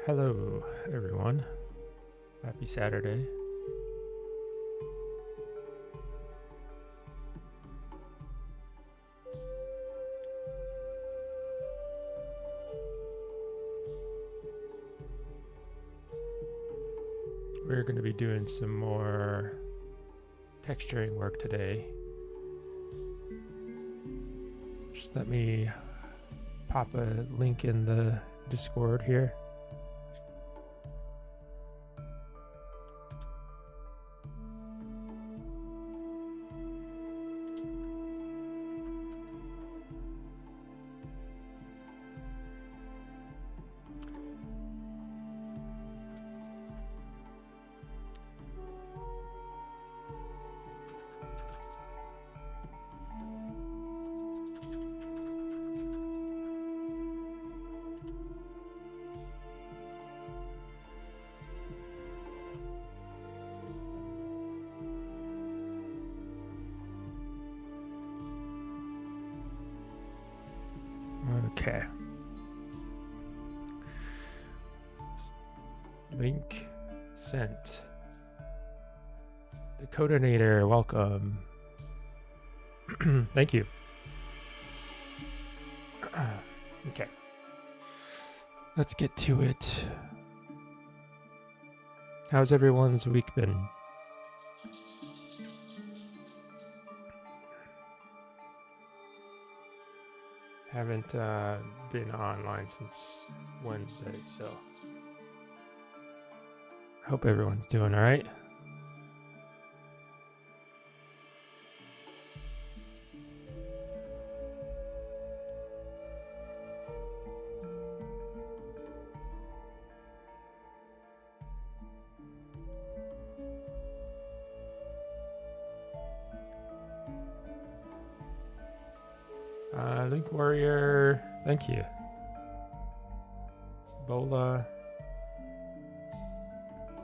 Hello, everyone. Happy Saturday. We're going to be doing some more texturing work today. Just let me pop a link in the Discord here. Okay. Link sent. The Codenator, welcome. Thank you. Okay. Let's get to it. How's everyone's week been? Haven't been online since Wednesday, so hope everyone's doing all right. Link Warrior, thank you. Bola.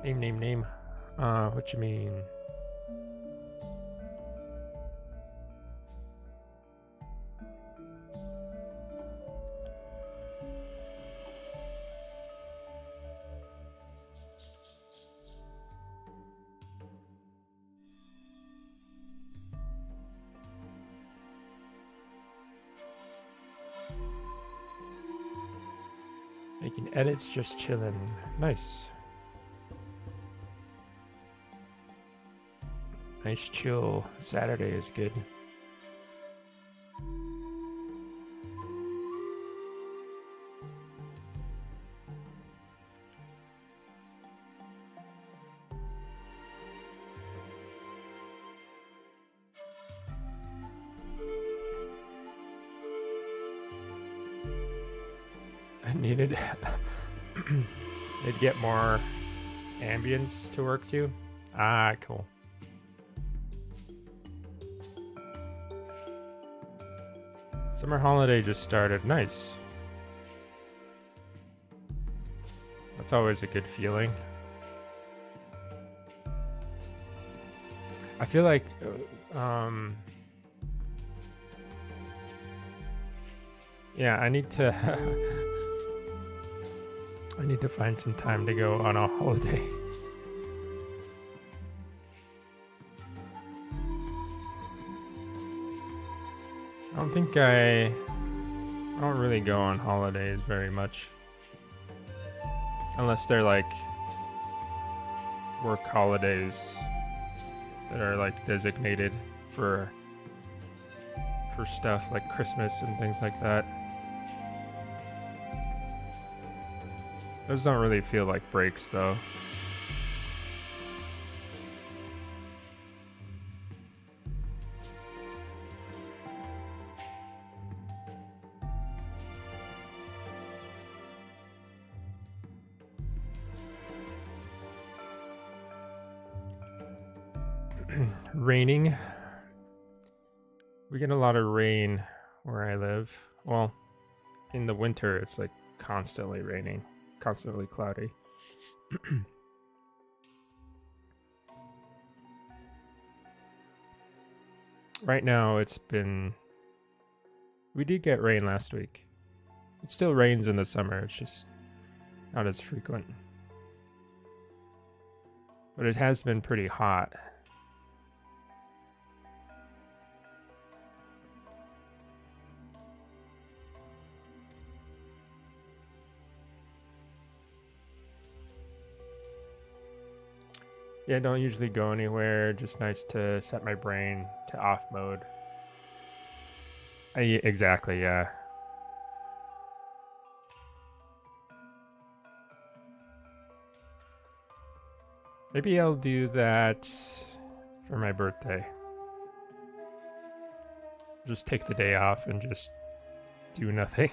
Name. What you mean? Making edits, just chilling. Nice. Nice chill Saturday is good. I needed they'd get more ambience to work to. Ah, cool. Summer holiday just started. Nice. That's always a good feeling. I feel like yeah, I need to I need to find some time to go on a holiday. I don't really go on holidays very much. Unless they're like work holidays that are like designated for stuff like Christmas and things like that. Those don't really feel like breaks though. Raining. We get a lot of rain where I live. Well, in the winter, it's like constantly raining, constantly cloudy. Right now, we did get rain last week. It still rains in the summer. It's just Not as frequent. But it has been pretty hot. Yeah, don't usually go anywhere. Just nice to set my brain to off mode. Exactly, yeah. Maybe I'll do that for my birthday. Just take the day off and just do nothing.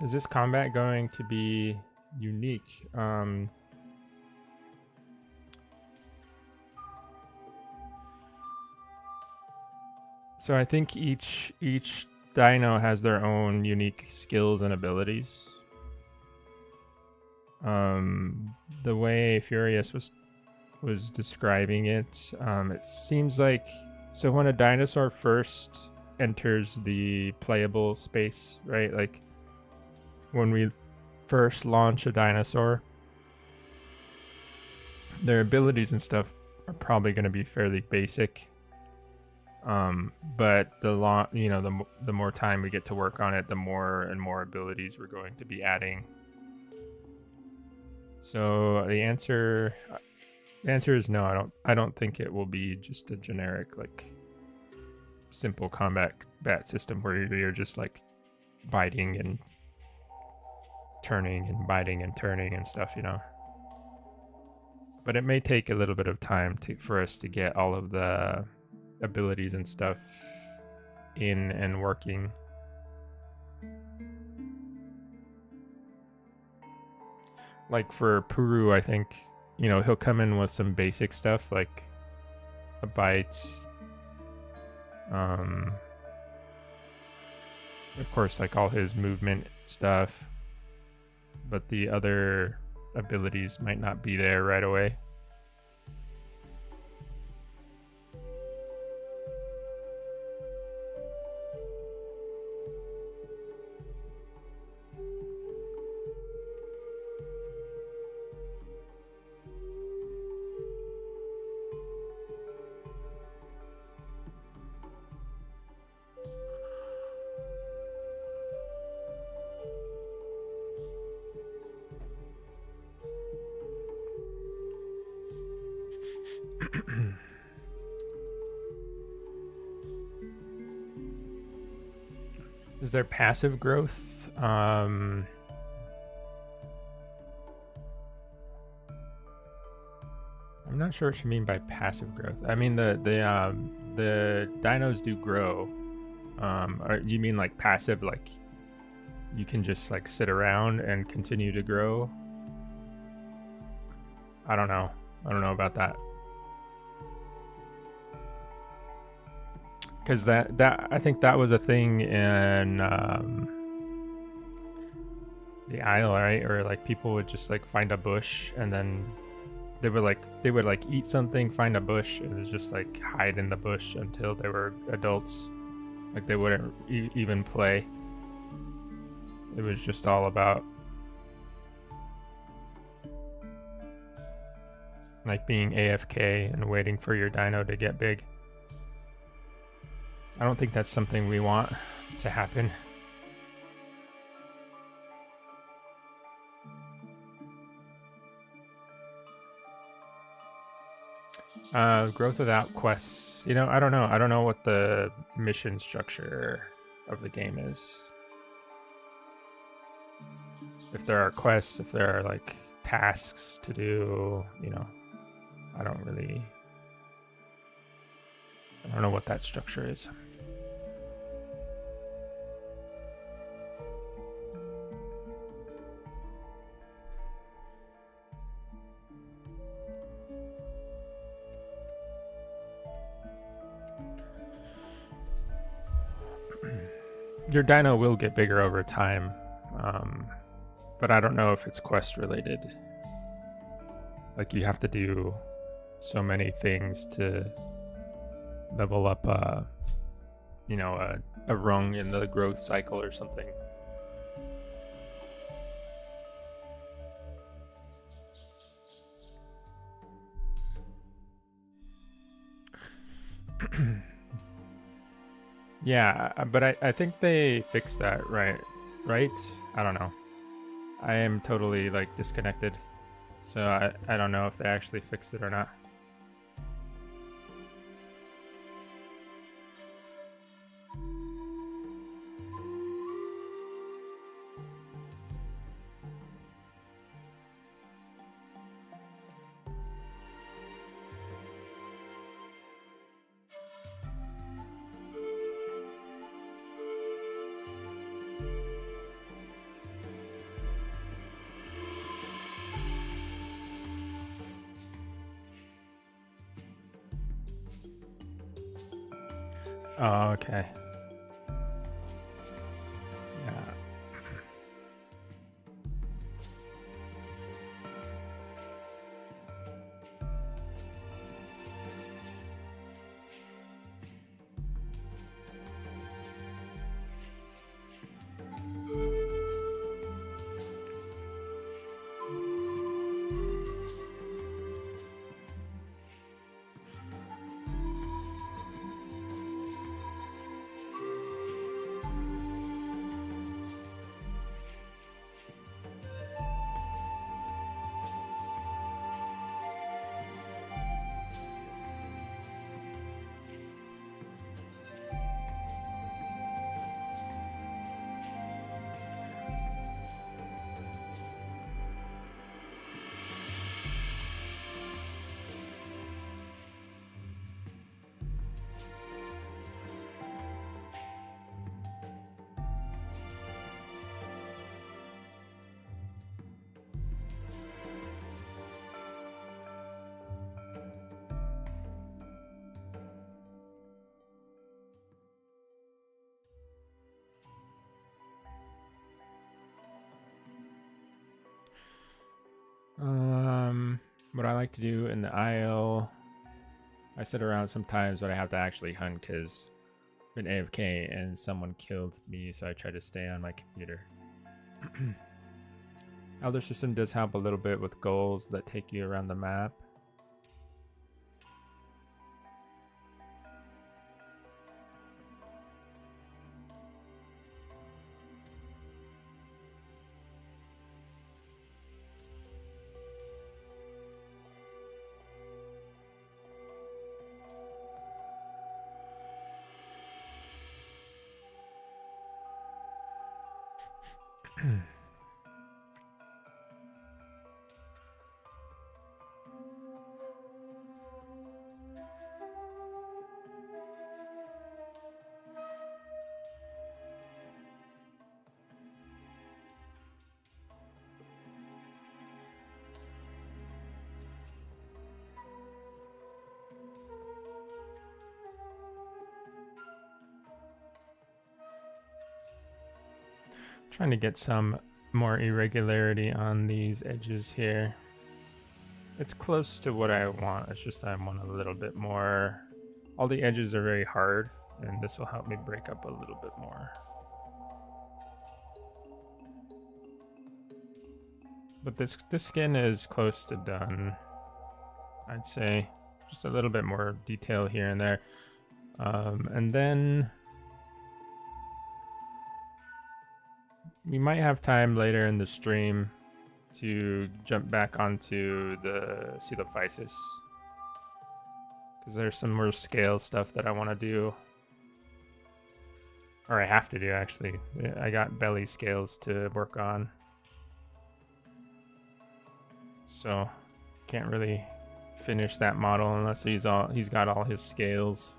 Is this combat going to be unique? So I think each dino has their own unique skills and abilities. The way Furious was describing it, it seems like, so when a dinosaur first enters the playable space, right? Like when we first launch a dinosaur, their abilities and stuff are probably going to be fairly basic. But the more time we get to work on it, the more and more abilities we're going to be adding. So the answer is no. I don't think it will be just a generic like simple combat system where you're just like biting and turning and biting and turning and stuff, you know. But it may take a little bit of time for us to get all of the abilities and stuff in and working. Like for Puru, I think, you know, he'll come in with some basic stuff like a bite. Of course, like all his movement stuff, but the other abilities might not be there right away. Is there passive growth? I'm not sure what you mean by passive growth. I mean the dinos do grow. Or you mean like passive, like you can just like sit around and continue to grow? I don't know about that. Because that I think that was a thing in the Isle, right? Or like people would just like find a bush and then they would like eat something, find a bush, and just like hide in the bush until they were adults. Like they wouldn't even play. It was just all about like being AFK and waiting for your dino to get big. I don't think that's something we want to happen. Growth without quests. You know, I don't know. I don't know what the mission structure of the game is. If there are quests, if there are like tasks to do, you know. I don't know what that structure is. Your dino will get bigger over time, but I don't know if it's quest related. Like, you have to do so many things to level up, you know, a rung in the growth cycle or something. Yeah, but I think they fixed that, right? Right? I don't know. I am totally like disconnected, so I don't know if they actually fixed it or not. Oh, okay. Yeah. What I like to do in the aisle, I sit around sometimes, but I have to actually hunt because I've been AFK and someone killed me, so I try to stay on my computer. Elder System does help a little bit with goals that take you around the map. Trying to get some more irregularity on these edges here. It's close to what I want. It's just I want a little bit more. All the edges are very hard, and this will help me break up a little bit more. But this skin is close to done, I'd say. Just a little bit more detail here and there. And then we might have time later in the stream to jump back onto the Coelophysis, because there's some more scale stuff that I want to do. Or I have to do, actually. I got belly scales to work on. so can't really finish that model unless he's got all his scales.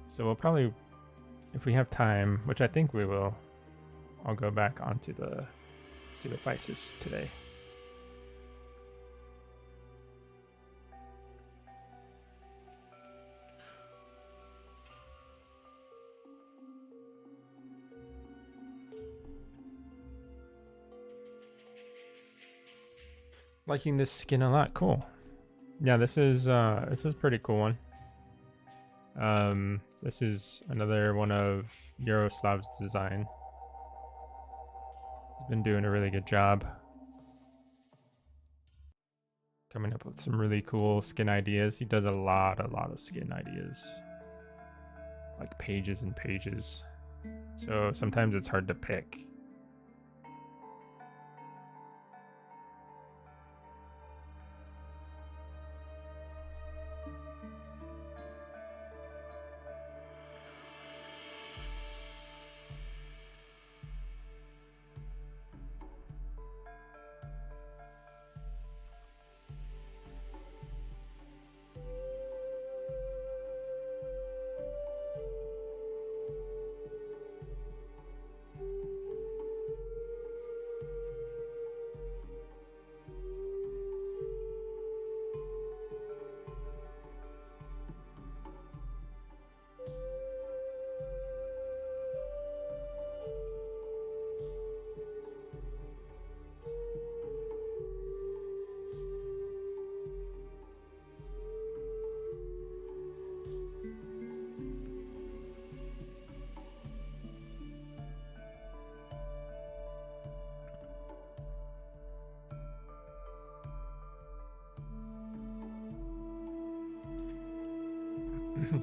So we'll probably, if we have time, which I think we will, I'll go back onto the pseudophysis today. Liking this skin a lot. Cool. Yeah, this is pretty cool one. This is another one of Yaroslav's design. He's been doing a really good job coming up with some really cool skin ideas. He does a lot of skin ideas, like pages and pages. So sometimes it's hard to pick.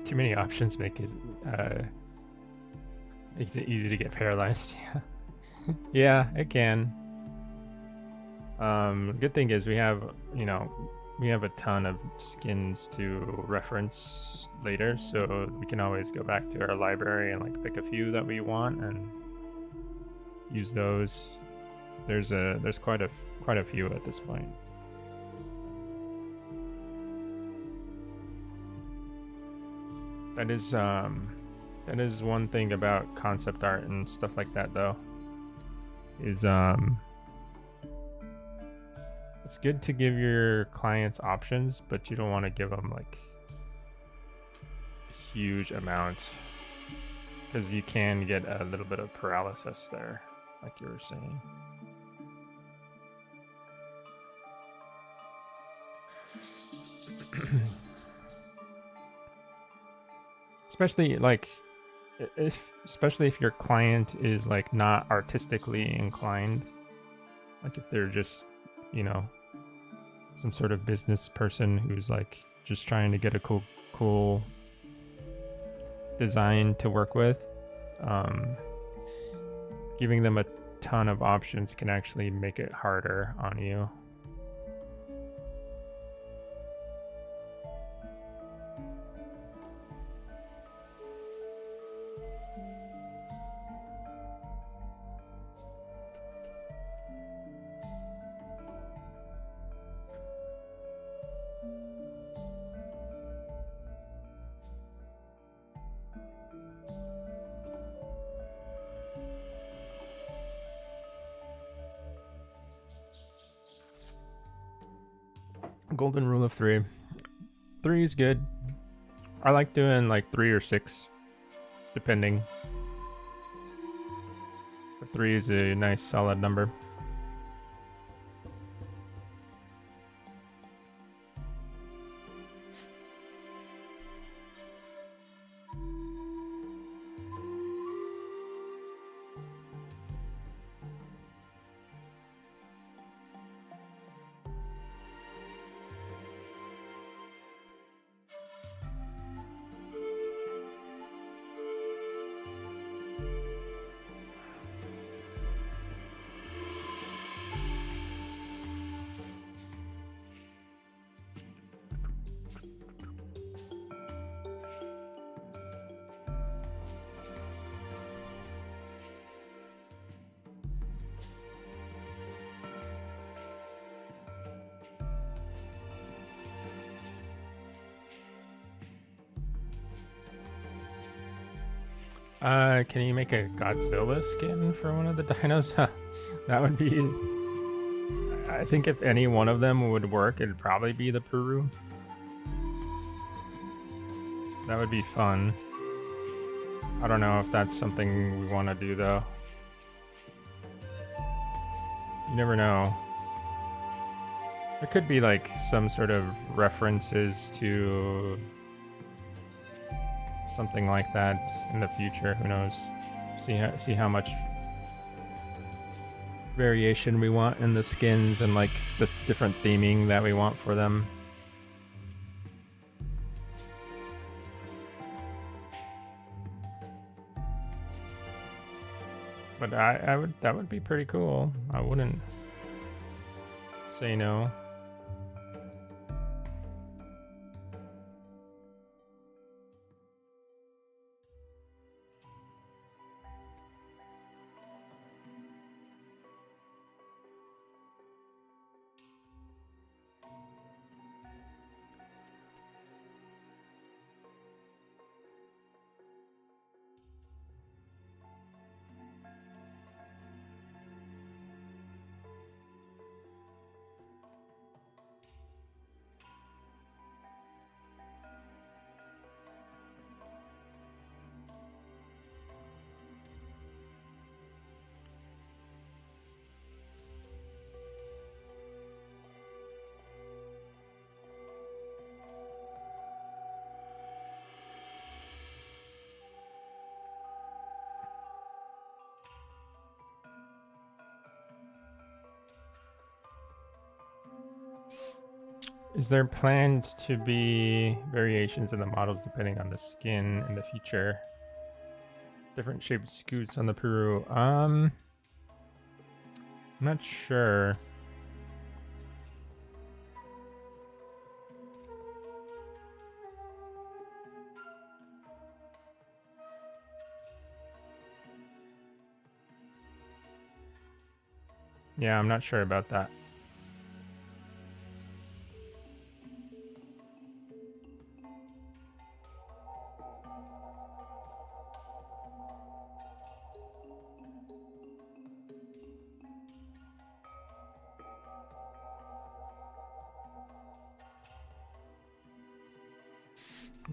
Too many options make it makes it easy to get paralyzed. Yeah, it can. Good thing is we have, we have a ton of skins to reference later, so we can always go back to our library and like pick a few that we want and use those. There's quite a few at this point. That is one thing about concept art and stuff like that, though, is it's good to give your clients options, but you don't want to give them like huge amounts, because you can get a little bit of paralysis there, like you were saying. especially if your client is like not artistically inclined, like if they're just, some sort of business person who's like just trying to get a cool design to work with, giving them a ton of options can actually make it harder on you. Golden rule of 3. 3 is good. I like doing like 3 or 6, depending. But 3 is a nice solid number. Can you make a Godzilla skin for one of the dinos? That would be... I think if any one of them would work, it'd probably be the Peru. That would be fun. I don't know if that's something we want to do, though. You never know. There could be, like, some sort of references to something like that in the future. Who knows? See how much variation we want in the skins and, like, the different theming that we want for them. But that would be pretty cool. I wouldn't say no. Is there planned to be variations in the models depending on the skin in the future? Different shaped scoots on the Peru. I'm not sure. Yeah, I'm not sure about that.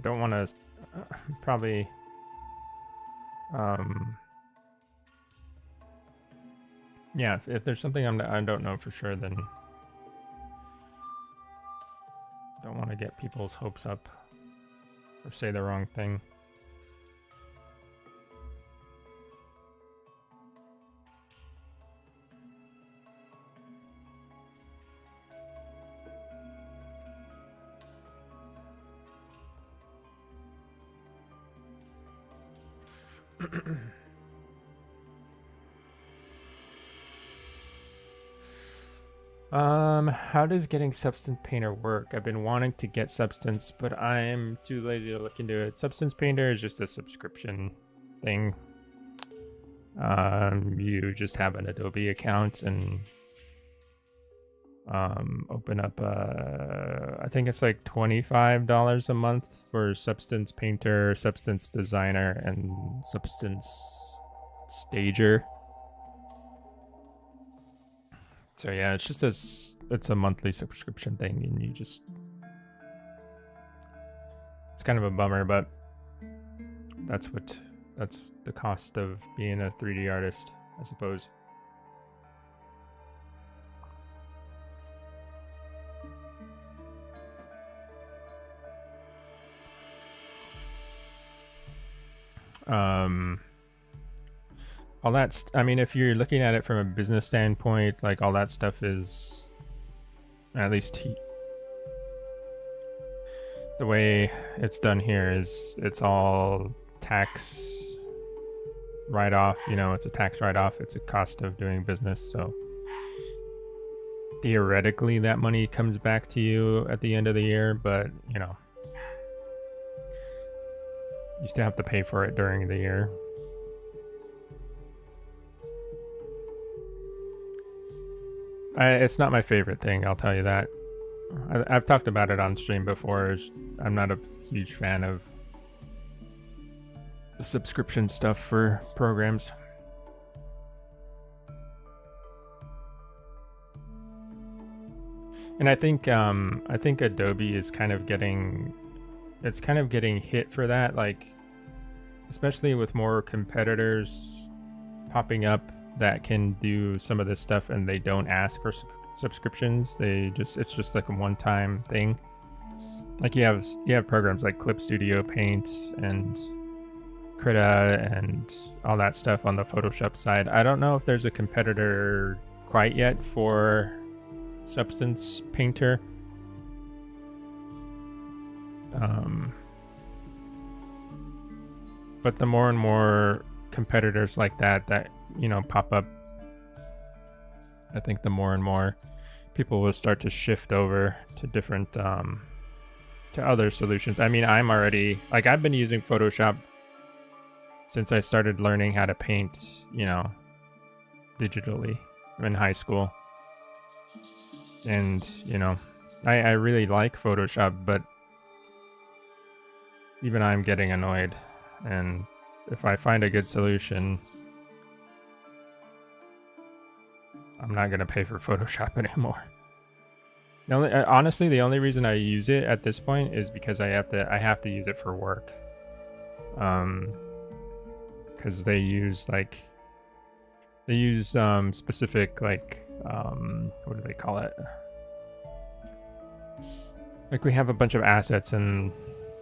Don't want to probably yeah, if there's something I don't know for sure, then don't want to get people's hopes up or say the wrong thing. How does getting Substance Painter work? I've been wanting to get Substance, but I'm too lazy to look into it. Substance Painter is just a subscription thing. You just have an Adobe account and open up I think it's like $25 a month for Substance Painter, Substance Designer, and Substance Stager. So yeah, it's just it's a monthly subscription thing, and you just, it's kind of a bummer, but that's the cost of being a 3D artist, I suppose. All that, I mean, if you're looking at it from a business standpoint, like all that stuff is, at least the way it's done here is it's all tax write-off. You know, it's a tax write-off. It's a cost of doing business. So theoretically, that money comes back to you at the end of the year, but you know, you still have to pay for it during the year. It's not my favorite thing, I'll tell you that. I've talked about it on stream before. I'm not a huge fan of subscription stuff for programs. And I think Adobe is kind of getting hit for that, like especially with more competitors popping up that can do some of this stuff and they don't ask for subscriptions. It's just like a one-time thing. Like you have programs like Clip Studio, Paint, and Krita, and all that stuff on the Photoshop side. I don't know if there's a competitor quite yet for Substance Painter. But the more and more competitors like that pop up, I think the more and more people will start to shift over to different to other solutions. I mean, I've been using Photoshop since I started learning how to paint, digitally in high school. And, I really like Photoshop, but even I'm getting annoyed. And if I find a good solution, I'm not going to pay for Photoshop anymore. Honestly, the only reason I use it at this point is because I have to use it for work. Because they use specific, like, what do they call it? Like, we have a bunch of assets and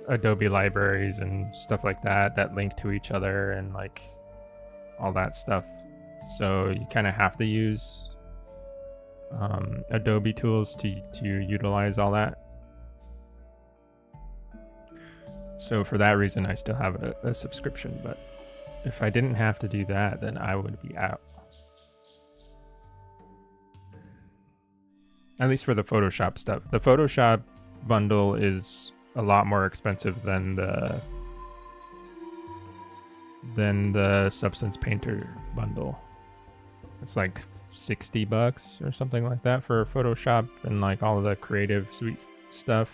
Adobe libraries and stuff like that link to each other and like all that stuff. So you kind of have to use Adobe tools to utilize all that. So for that reason, I still have a subscription. But if I didn't have to do that, then I would be out. At least for the Photoshop stuff. The Photoshop bundle is a lot more expensive than the Substance Painter bundle. It's like $60 or something like that for Photoshop and like all of the creative suite stuff.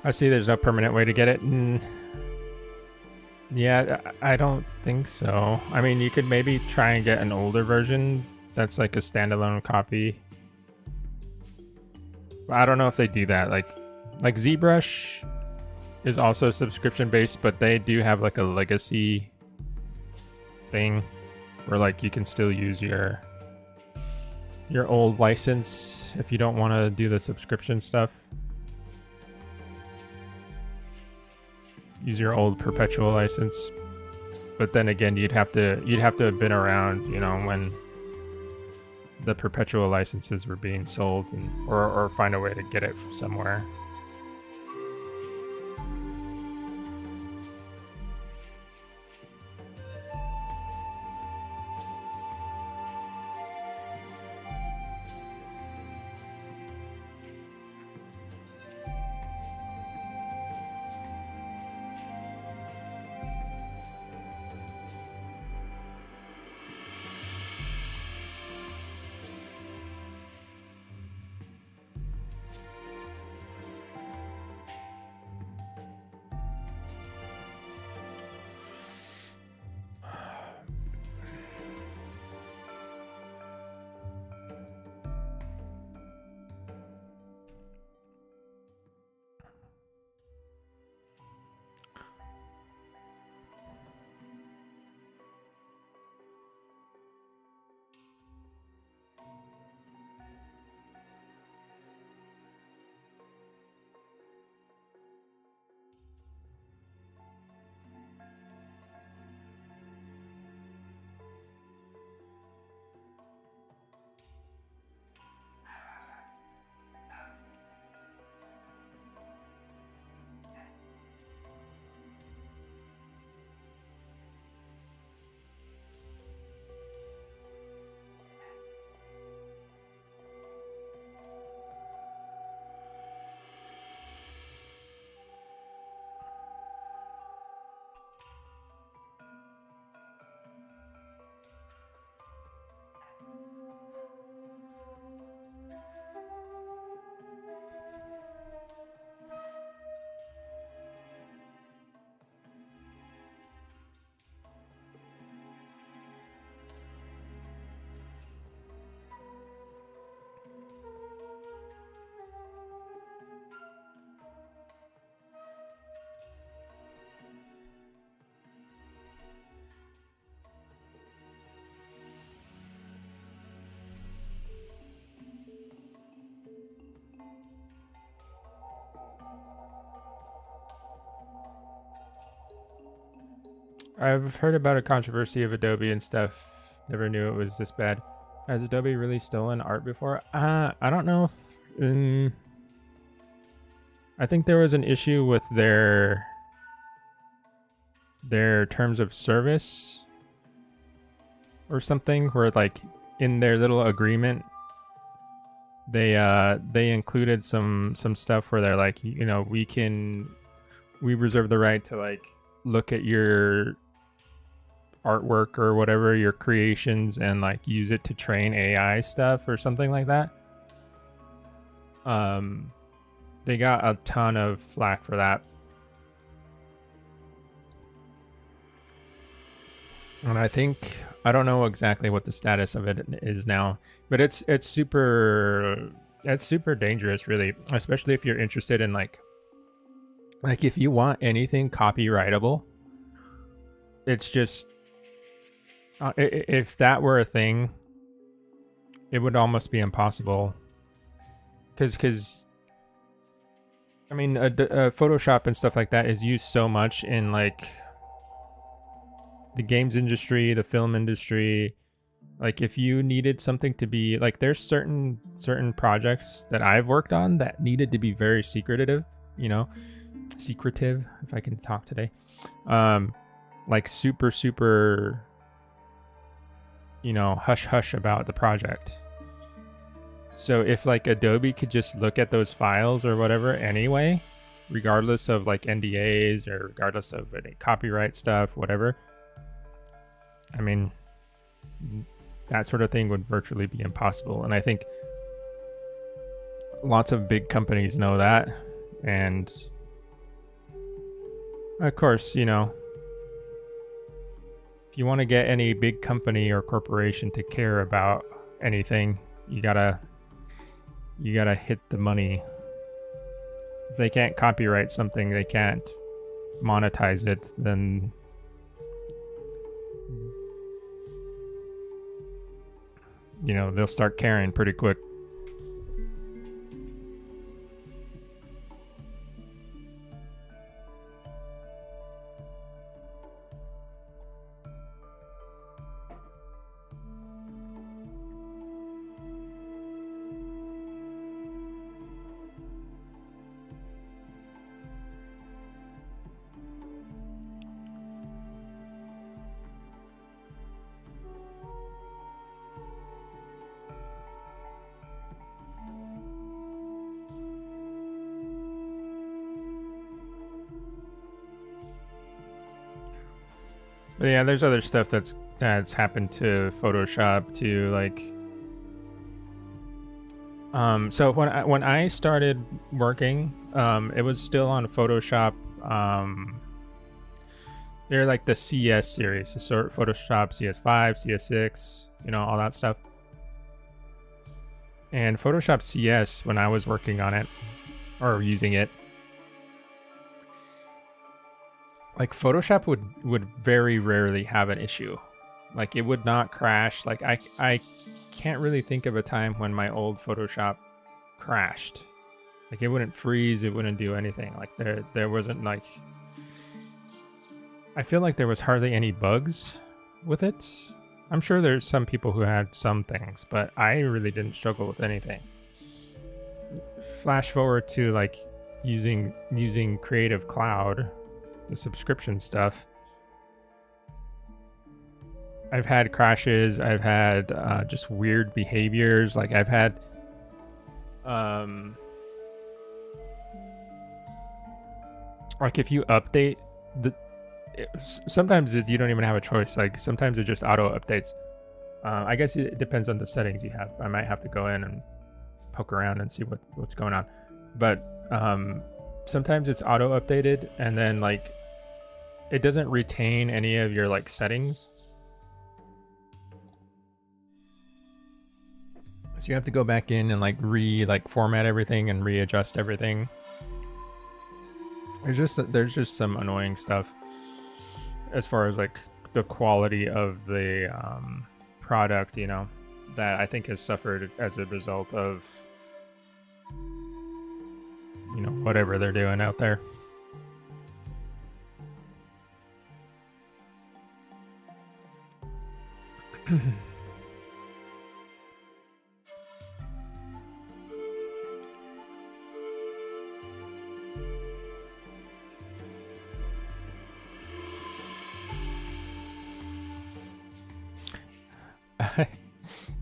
I see there's no permanent way to get it. Yeah, I don't think so. I mean, you could maybe try and get an older version that's like a standalone copy. But I don't know if they do that. Like ZBrush is also subscription based, but they do have like a legacy thing where like you can still use your old license if you don't want to do the subscription stuff. Use your old perpetual license, but then again, you'd have to have been around, when the perpetual licenses were being sold, or find a way to get it somewhere. I've heard about a controversy of Adobe and stuff. Never knew it was this bad. Has Adobe really stolen art before? I don't know if. I think there was an issue with their terms of service or something, where like in their little agreement they included some stuff where they're like, you know, we reserve the right to like look at your artwork or whatever, your creations, and like use it to train AI stuff or something like that. They got a ton of flack for that. And I think, I don't know exactly what the status of it is now, but it's super dangerous, really, especially if you're interested in like if you want anything copyrightable, it's just if that were a thing, it would almost be impossible. Because I mean, Photoshop and stuff like that is used so much in like the games industry, the film industry. Like if you needed something to be like, there's certain projects that I've worked on that needed to be very secretive, you know, if I can talk today. Like super, you know, hush about the project. So if like Adobe could just look at those files or whatever anyway, regardless of like NDAs or regardless of any copyright stuff, whatever, I mean, that sort of thing would virtually be impossible. And I think lots of big companies know that. And of course, you know, if you want to get any big company or corporation to care about anything, you gotta hit the money. If they can't copyright something, they can't monetize it, then you know, they'll start caring pretty quick. But yeah, there's other stuff that's happened to Photoshop too, like so when I started working, it was still on Photoshop. They're like the CS series, so Photoshop CS5, CS6, you know, all that stuff. And Photoshop CS, when I was working on it or using it, like Photoshop would very rarely have an issue. Like it would not crash. Like I can't really think of a time when my old Photoshop crashed. Like it wouldn't freeze, it wouldn't do anything. Like there wasn't like, I feel like there was hardly any bugs with it. I'm sure there's some people who had some things, but I really didn't struggle with anything. Flash forward to like using Creative Cloud, the subscription stuff. I've had crashes. I've had just weird behaviors. Like I've had like if you update sometimes you don't even have a choice. Like sometimes it just auto updates. I guess it depends on the settings you have. I might have to go in and poke around and see what's going on. But sometimes it's auto updated and then like it doesn't retain any of your like settings. So you have to go back in and like format everything and readjust everything. There's just some annoying stuff as far as like the quality of the product, you know, that I think has suffered as a result of, you know, whatever they're doing out there.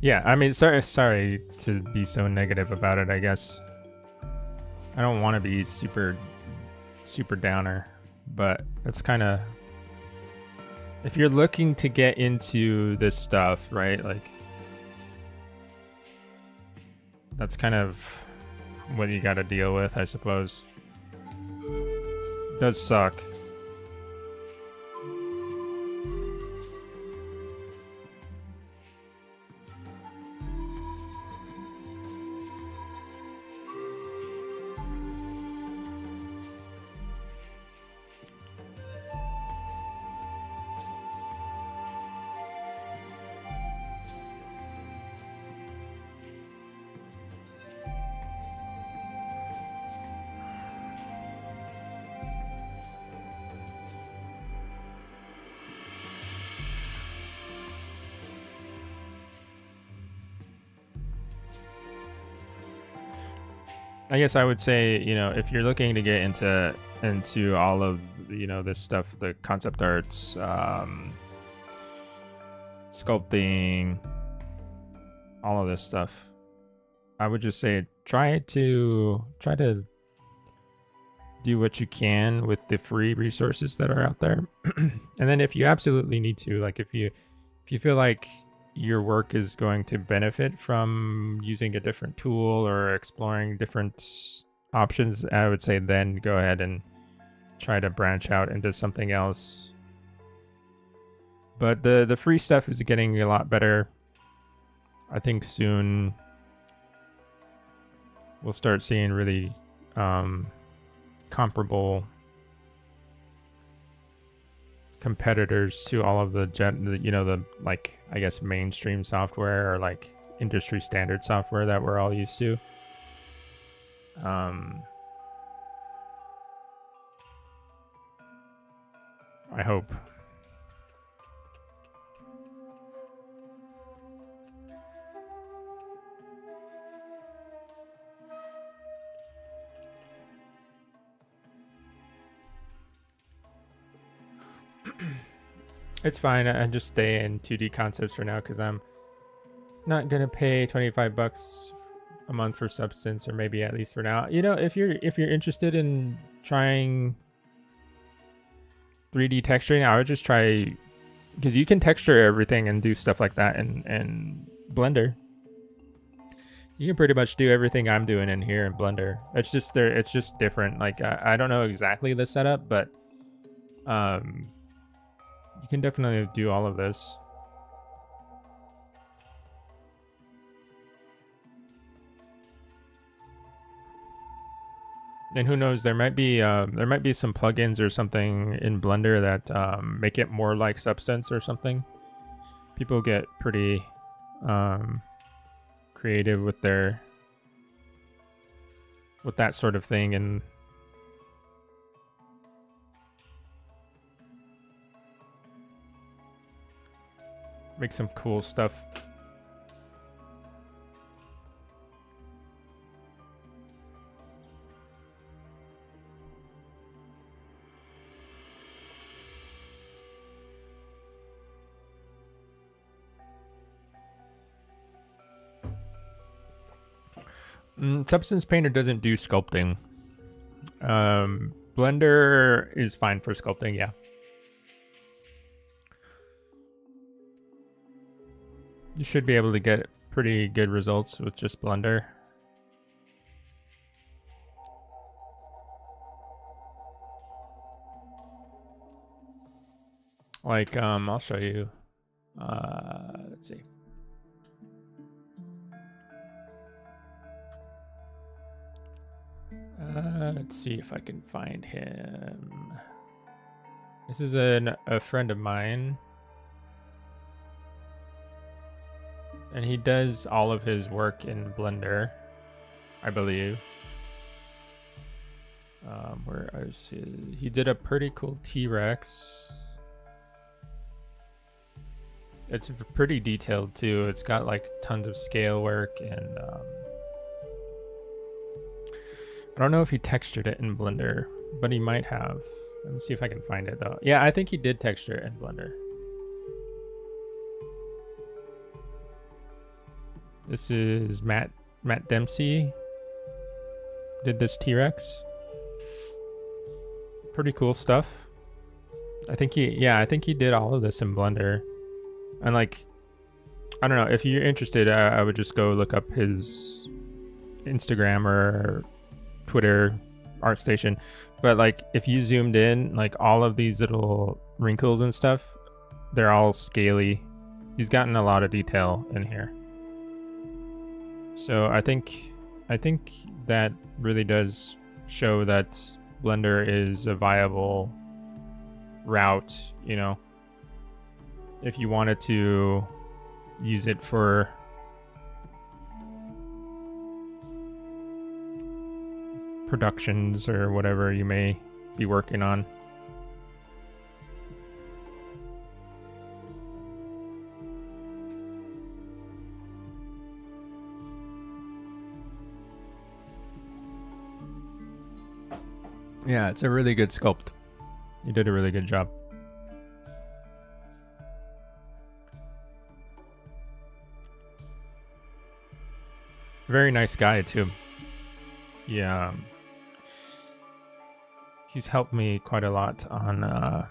Yeah, I mean, sorry to be so negative about it, I guess. I don't want to be super downer, but it's kind of, if you're looking to get into this stuff, right? Like, that's kind of what you got to deal with, I suppose. It does suck. I guess I would say, you know, if you're looking to get into all of, you know, this stuff, the concept arts, sculpting, all of this stuff, I would just say try to do what you can with the free resources that are out there. And then if you absolutely need to, like if you feel like your work is going to benefit from using a different tool or exploring different options, I would say then go ahead and try to branch out into something else. But the free stuff is getting a lot better. I think soon we'll start seeing really comparable competitors to all of the you know, the, like, I guess mainstream software or like industry standard software that we're all used to. I hope. It's fine. I just stay in 2D concepts for now because I'm not gonna pay $25 a month for Substance, or maybe at least for now. You know, if you're interested in trying 3D texturing, I would just try, because you can texture everything and do stuff like that in Blender. You can pretty much do everything I'm doing in here in Blender. It's just there. It's just different. Like I don't know exactly the setup, but you can definitely do all of this. And who knows, there might be some plugins or something in Blender that make it more like Substance or something. People get pretty creative with that sort of thing, and make some cool stuff. Substance Painter doesn't do sculpting. Blender is fine for sculpting, yeah. You should be able to get pretty good results with just Blender. Like, I'll show you. Let's see. Let's see if I can find him. This is a friend of mine, and he does all of his work in Blender, I believe. Where is he did a pretty cool T-Rex. It's pretty detailed too. It's got like tons of scale work, and I don't know if he textured it in Blender, but he might have. Let me see if I can find it though. Yeah, I think he did texture it in Blender. This is Matt Dempsey. Did this T-Rex. Pretty cool stuff. I think he did all of this in Blender. And like, I don't know, if you're interested, I would just go look up his Instagram or Twitter, ArtStation. But like, if you zoomed in, like all of these little wrinkles and stuff, they're all scaly. He's gotten a lot of detail in here. So I think that really does show that Blender is a viable route, you know, if you wanted to use it for productions or whatever you may be working on. Yeah, it's a really good sculpt. You did a really good job. Very nice guy too. Yeah, he's helped me quite a lot on a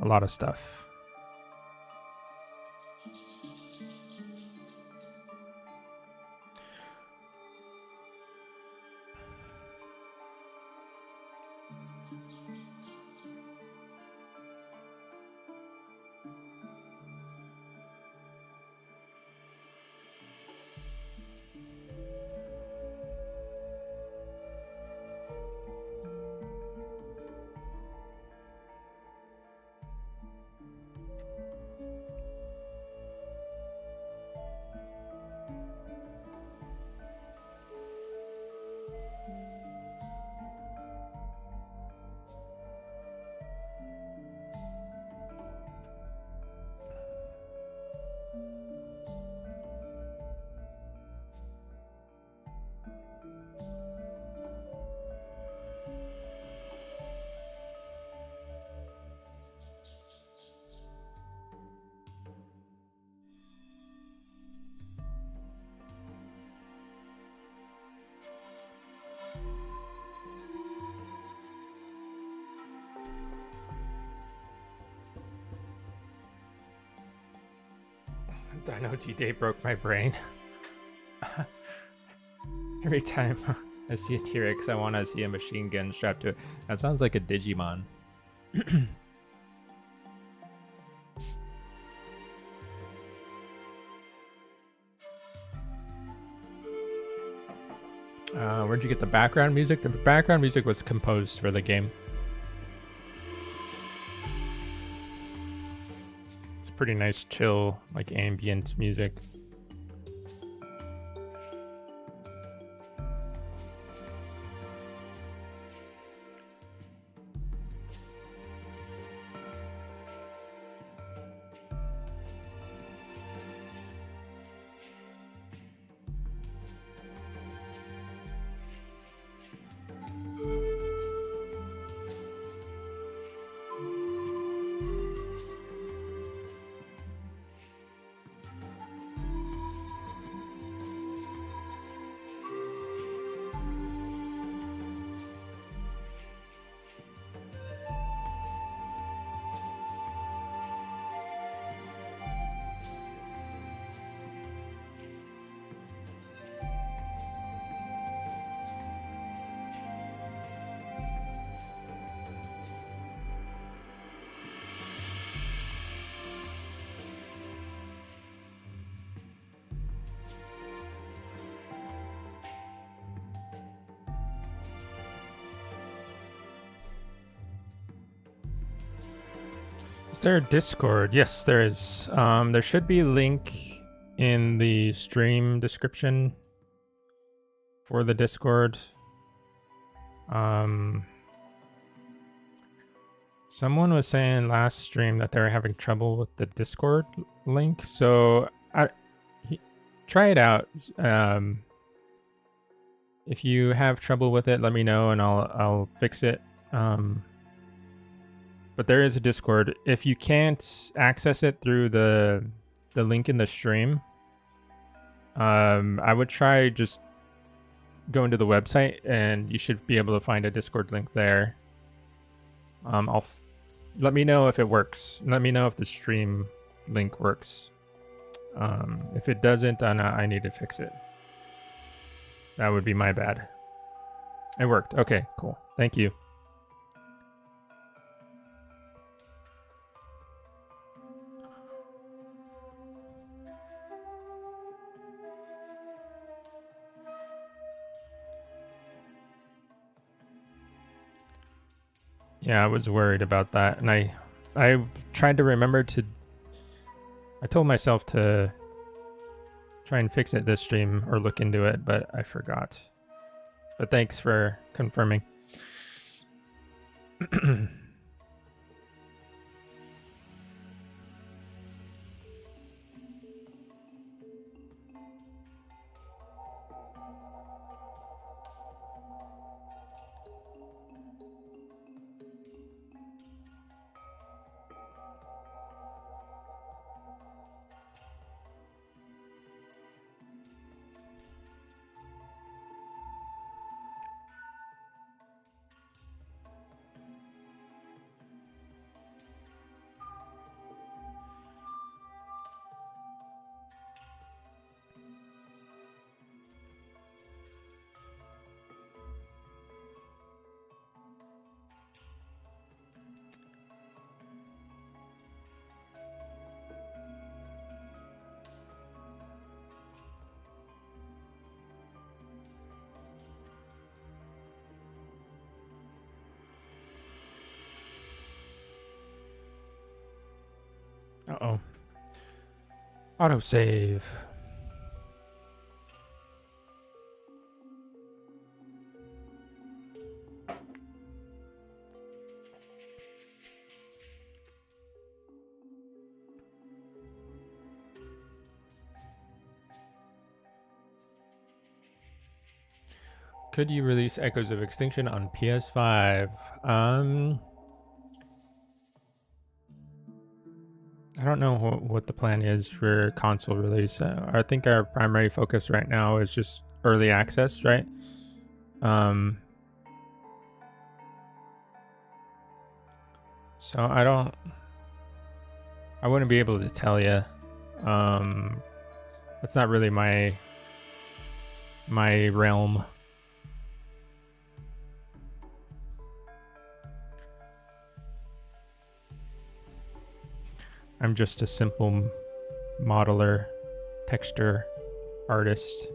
lot of stuff. Dino D-Day broke my brain. Every time I see a T-Rex, I want to see a machine gun strapped to it. That sounds like a Digimon. Where'd you get the background music? The background music was composed for the game. It's pretty nice, chill, like ambient music. Is there a Discord? Yes, there is. There should be a link in the stream description for the Discord. Someone was saying last stream that they were having trouble with the Discord link, so try it out. If you have trouble with it, let me know and I'll fix it. But there is a Discord. If you can't access it through the link in the stream, I would try just going to the website and you should be able to find a Discord link there. Let me know if it works. Let me know if the stream link works. If it doesn't, then I need to fix it. That would be my bad. It worked. Okay, cool. Thank you. Yeah, I was worried about that, and I tried to remember to. I told myself to try and fix it this stream or look into it, but I forgot. But thanks for confirming. Uh-oh. Autosave. Could you release Echoes of Extinction on PS5? I don't know what the plan is for console release. I think our primary focus right now is just early access, right? So I wouldn't be able to tell you. That's not really my realm. I'm just a simple modeler, texture artist.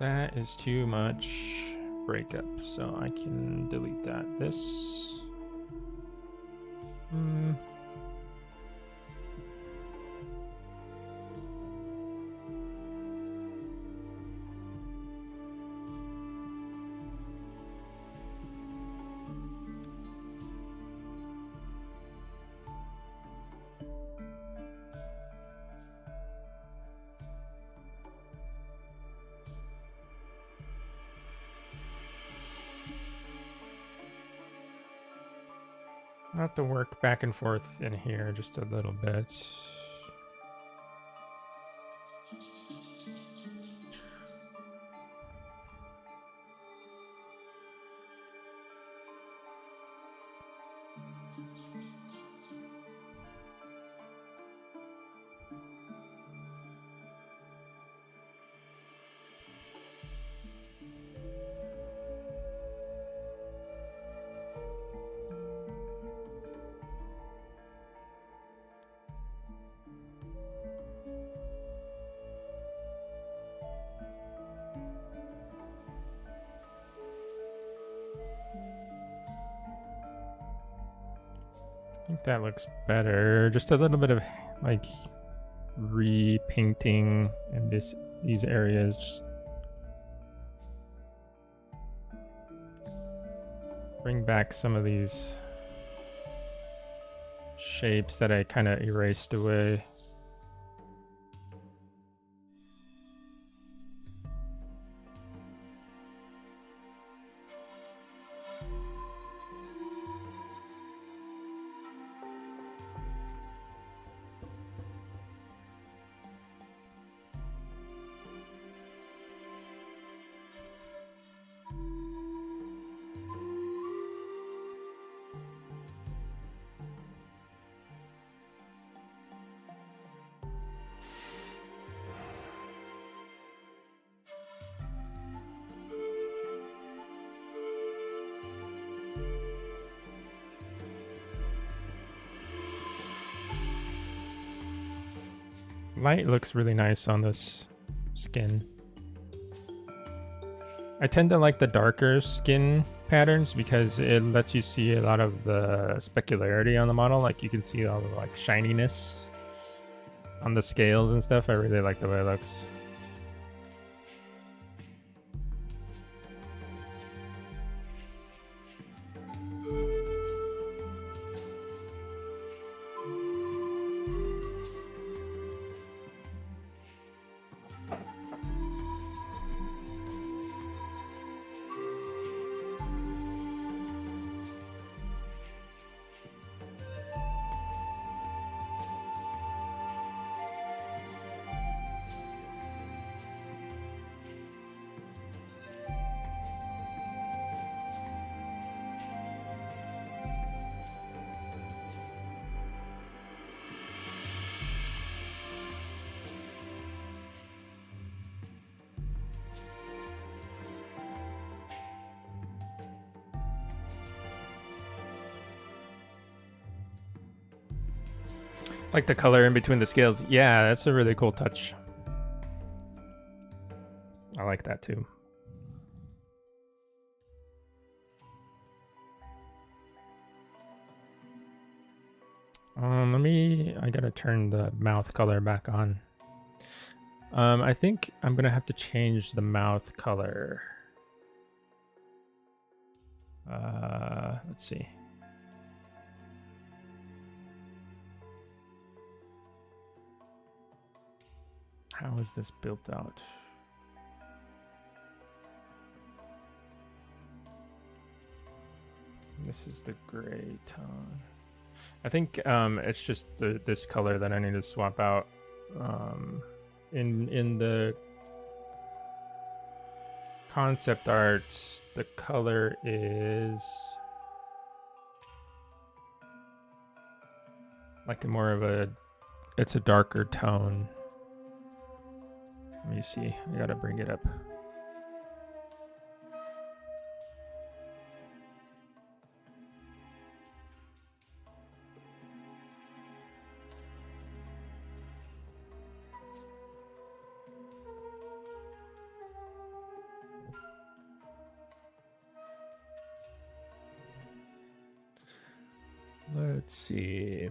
That is too much breakup, so I can delete that. This. I have to work back and forth in here just a little bit. I think that looks better. Just a little bit of like repainting in these areas. Bring back some of these shapes that I kind of erased away. Light looks really nice on this skin. I tend to like the darker skin patterns because it lets you see a lot of the specularity on the model. Like you can see all the like shininess on the scales and stuff. I really like the way it looks. Like the color in between the scales. Yeah, that's a really cool touch. I like that too. I gotta turn the mouth color back on. I think I'm gonna have to change the mouth color. Let's see. How is this built out? This is the gray tone. I think it's just this color that I need to swap out. In the concept art, the color is like more of a, it's a darker tone. Let me see, I gotta bring it up. Let's see,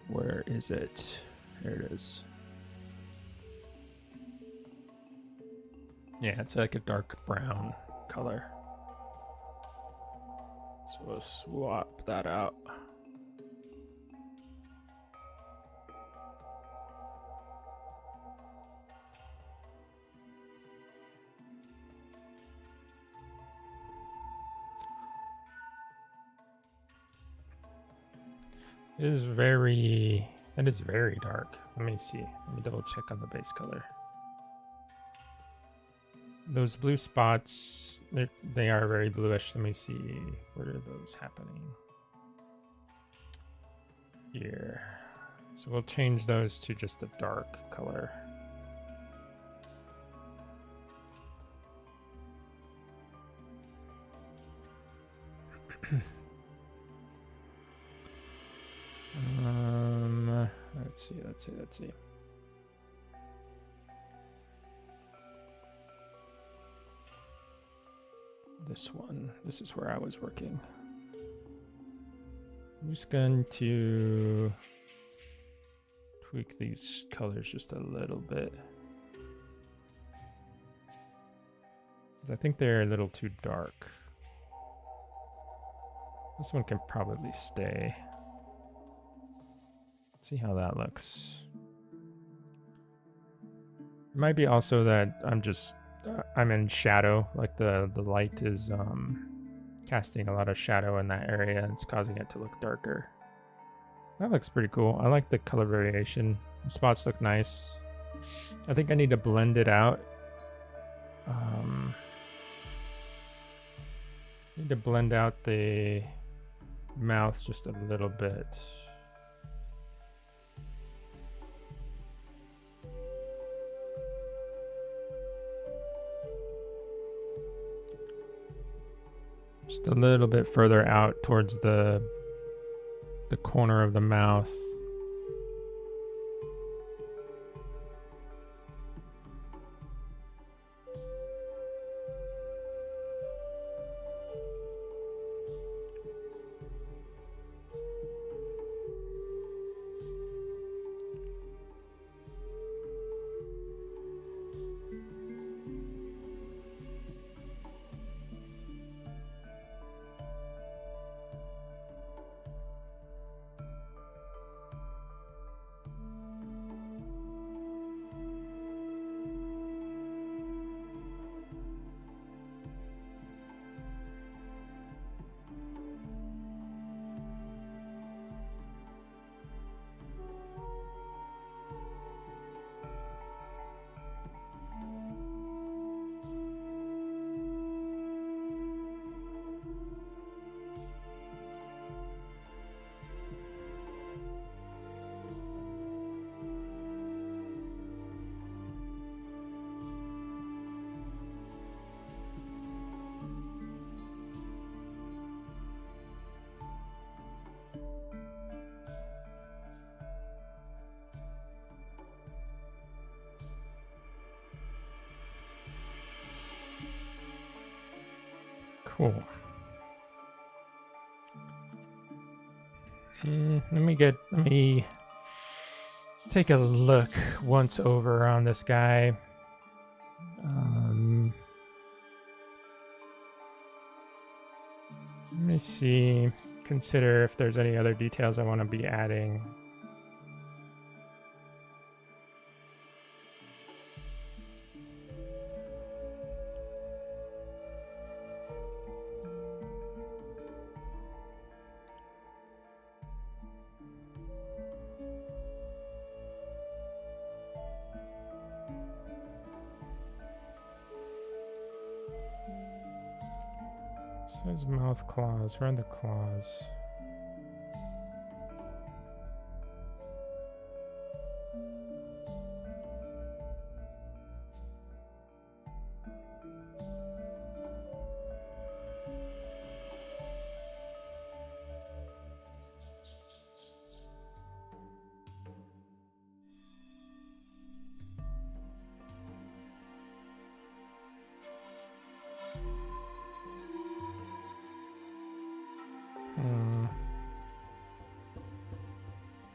where is it? There it is. Yeah, it's like a dark brown color. So we'll swap that out. It is very, that is very dark. Let me see, let me double check on the base color. Those blue spots, they are very bluish. Let me see, where are those happening? ear. So we'll change those to just a dark color. Let's see. This one, this is where I was working. I'm just going to tweak these colors just a little bit. I think they're a little too dark. This one can probably stay. See how that looks. It might be also that I'm in shadow, like the light is casting a lot of shadow in that area and it's causing it to look darker. That looks pretty cool. I like the color variation. The spots look nice. I think I need to blend it out. Need to blend out the mouth just a little bit. Just a little bit further out towards the corner of the mouth. Cool. Let me take a look once over on this guy. Let me see, consider if there's any other details I want to be adding. Says mouth claws. Where are the claws?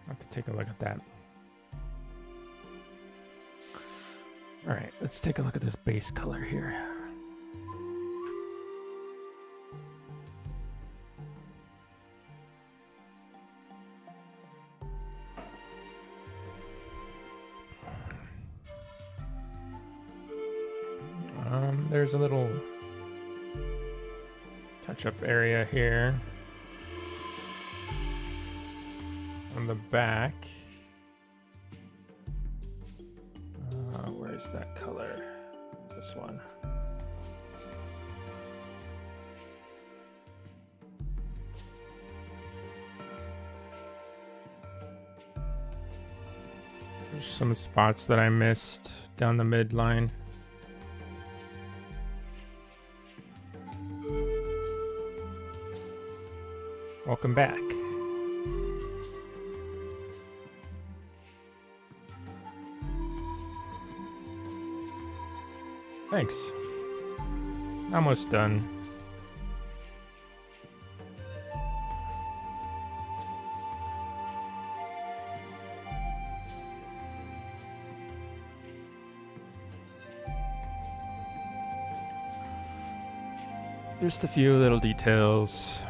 I have to take a look at that. All right, let's take a look at this base color here. There's a little touch-up area here on the back. Where's that color? This one. There's some spots that I missed down the midline. Welcome back. Thanks. Almost done. Just a few little details.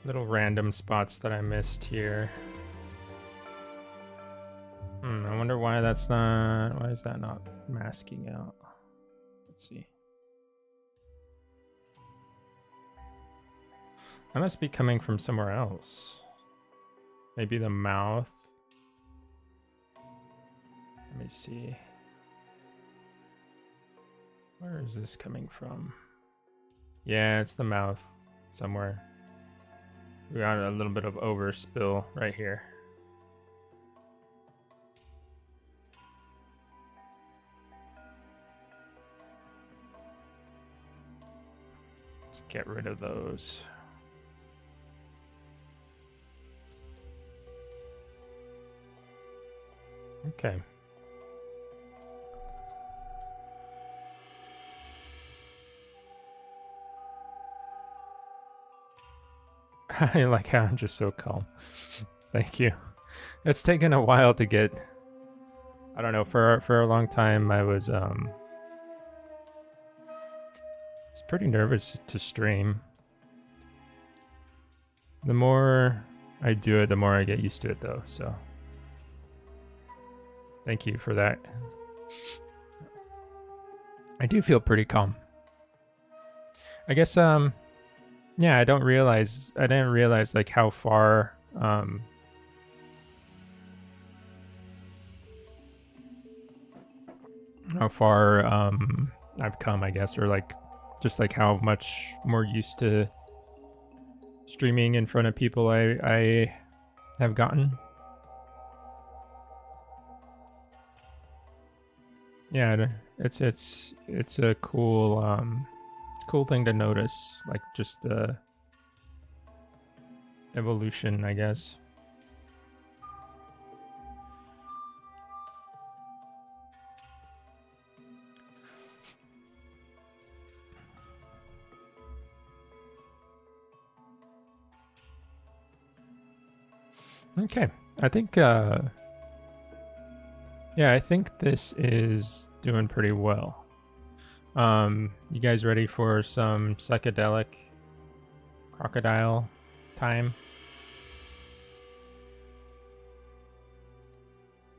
Little random spots that I missed here. I wonder why that's not... Why is that not masking out? Let's see. That must be coming from somewhere else. Maybe the mouth. Let me see. Where is this coming from? Yeah, it's the mouth somewhere. We got a little bit of overspill right here. Let's get rid of those. Okay. I like how I'm just so calm. Thank you. It's taken a while to get... I don't know, for a long time I was pretty nervous to stream. The more I do it, the more I get used to it though, so... Thank you for that. I do feel pretty calm. I guess, yeah, I didn't realize like how far, I've come, I guess, or like, just like how much more used to streaming in front of people I have gotten. Yeah, it's a cool thing to notice, like just the evolution, I guess. Okay, I think yeah, I think this is doing pretty well. You guys ready for some psychedelic crocodile time?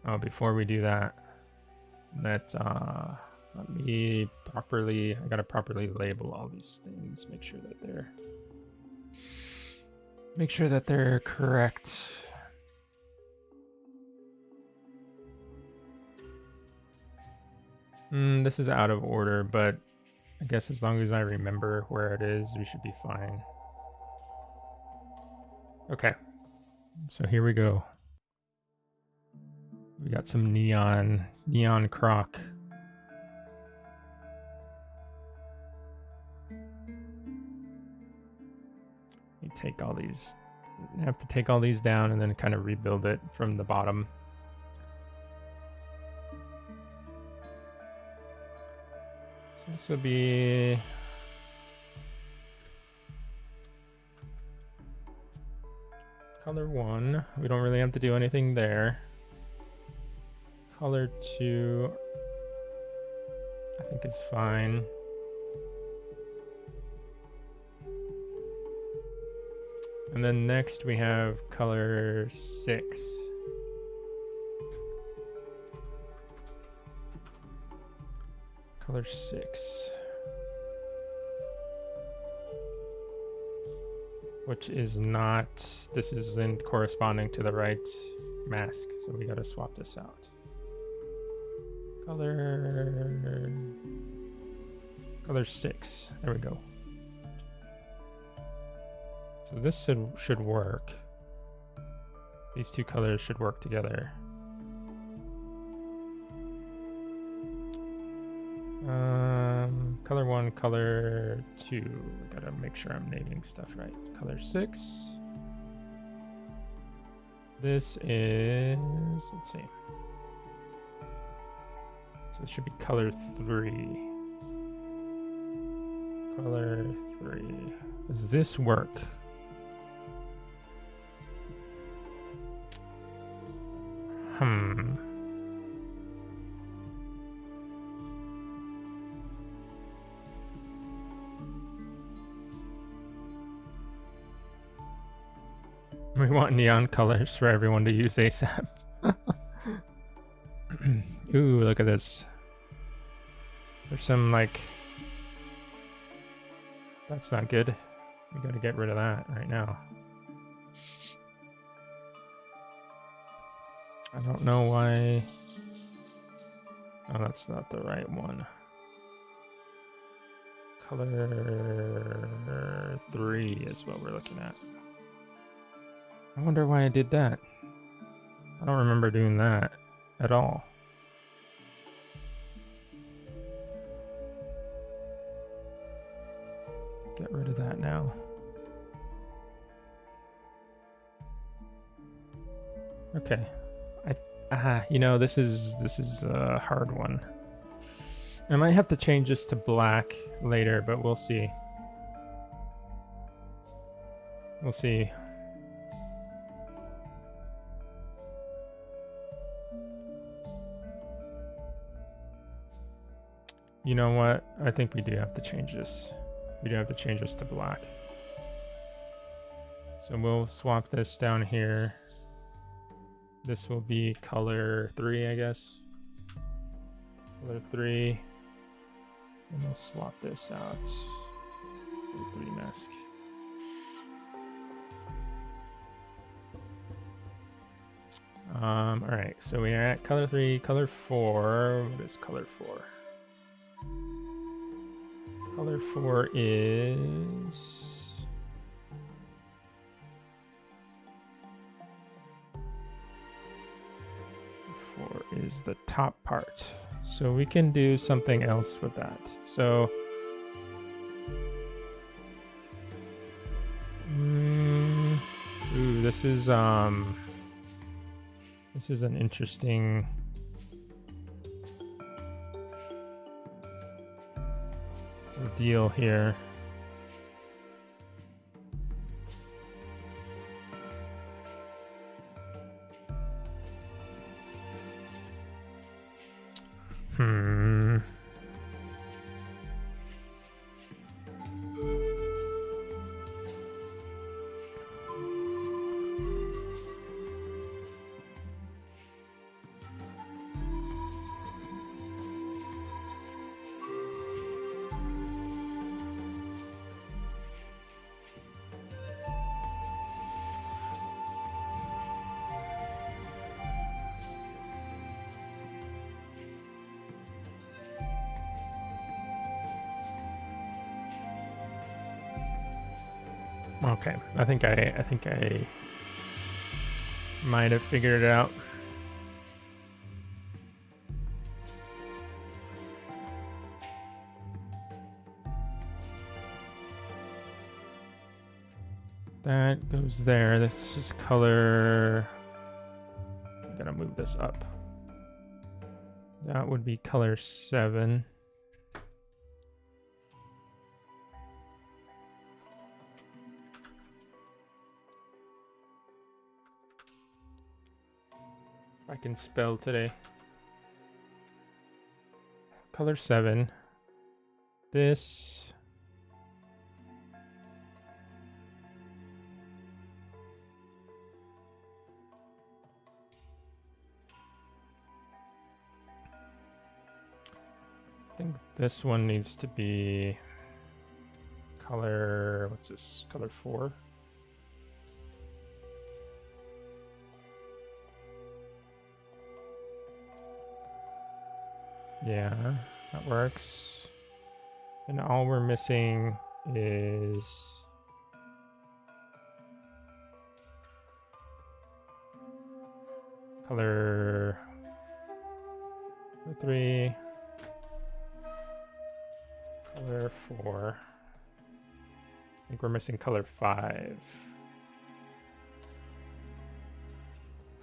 Oh, before we do that, let me properly, I gotta properly label all these things, make sure that they're correct. This is out of order, but I guess as long as I remember where it is, we should be fine. Okay, so here we go. We got some neon croc. You take all these, have to take all these down and then kind of rebuild it from the bottom. So this will be color 1. We don't really have to do anything there. Color 2, I think it's fine. And then next we have color 6. Color 6. Which is not, this isn't corresponding to the right mask, so we gotta swap this out. Color 6. There we go. So this should work. These two colors should work together. Color 1, color 2. Gotta make sure I'm naming stuff right. Color 6. This is, let's see. So it should be color 3. Color 3. Does this work? We want neon colors for everyone to use ASAP. Ooh, look at this. There's some like... That's not good. We gotta get rid of that right now. I don't know why... Oh, that's not the right one. Color 3 is what we're looking at. I wonder why I did that. I don't remember doing that at all. Get rid of that now. Okay. You know, this is a hard one. I might have to change this to black later, but we'll see. We'll see. You know what? I think we do have to change this. We do have to change this to black. So we'll swap this down here. This will be color 3, I guess. Color 3. And we'll swap this out. Color 3 mask. All right, so we are at color 3, color 4. What is color 4? Color 4 is... is the top part. So we can do something else with that. So ooh, this is an interesting deal here. Okay, I think I might have figured it out. That goes there. This is color. I'm gonna move this up. That would be color 7. I can spell today. Color 7. This. I think this one needs to be color, what's this? Color 4. Yeah, that works. And all we're missing is color 3, color 4. I think we're missing color 5.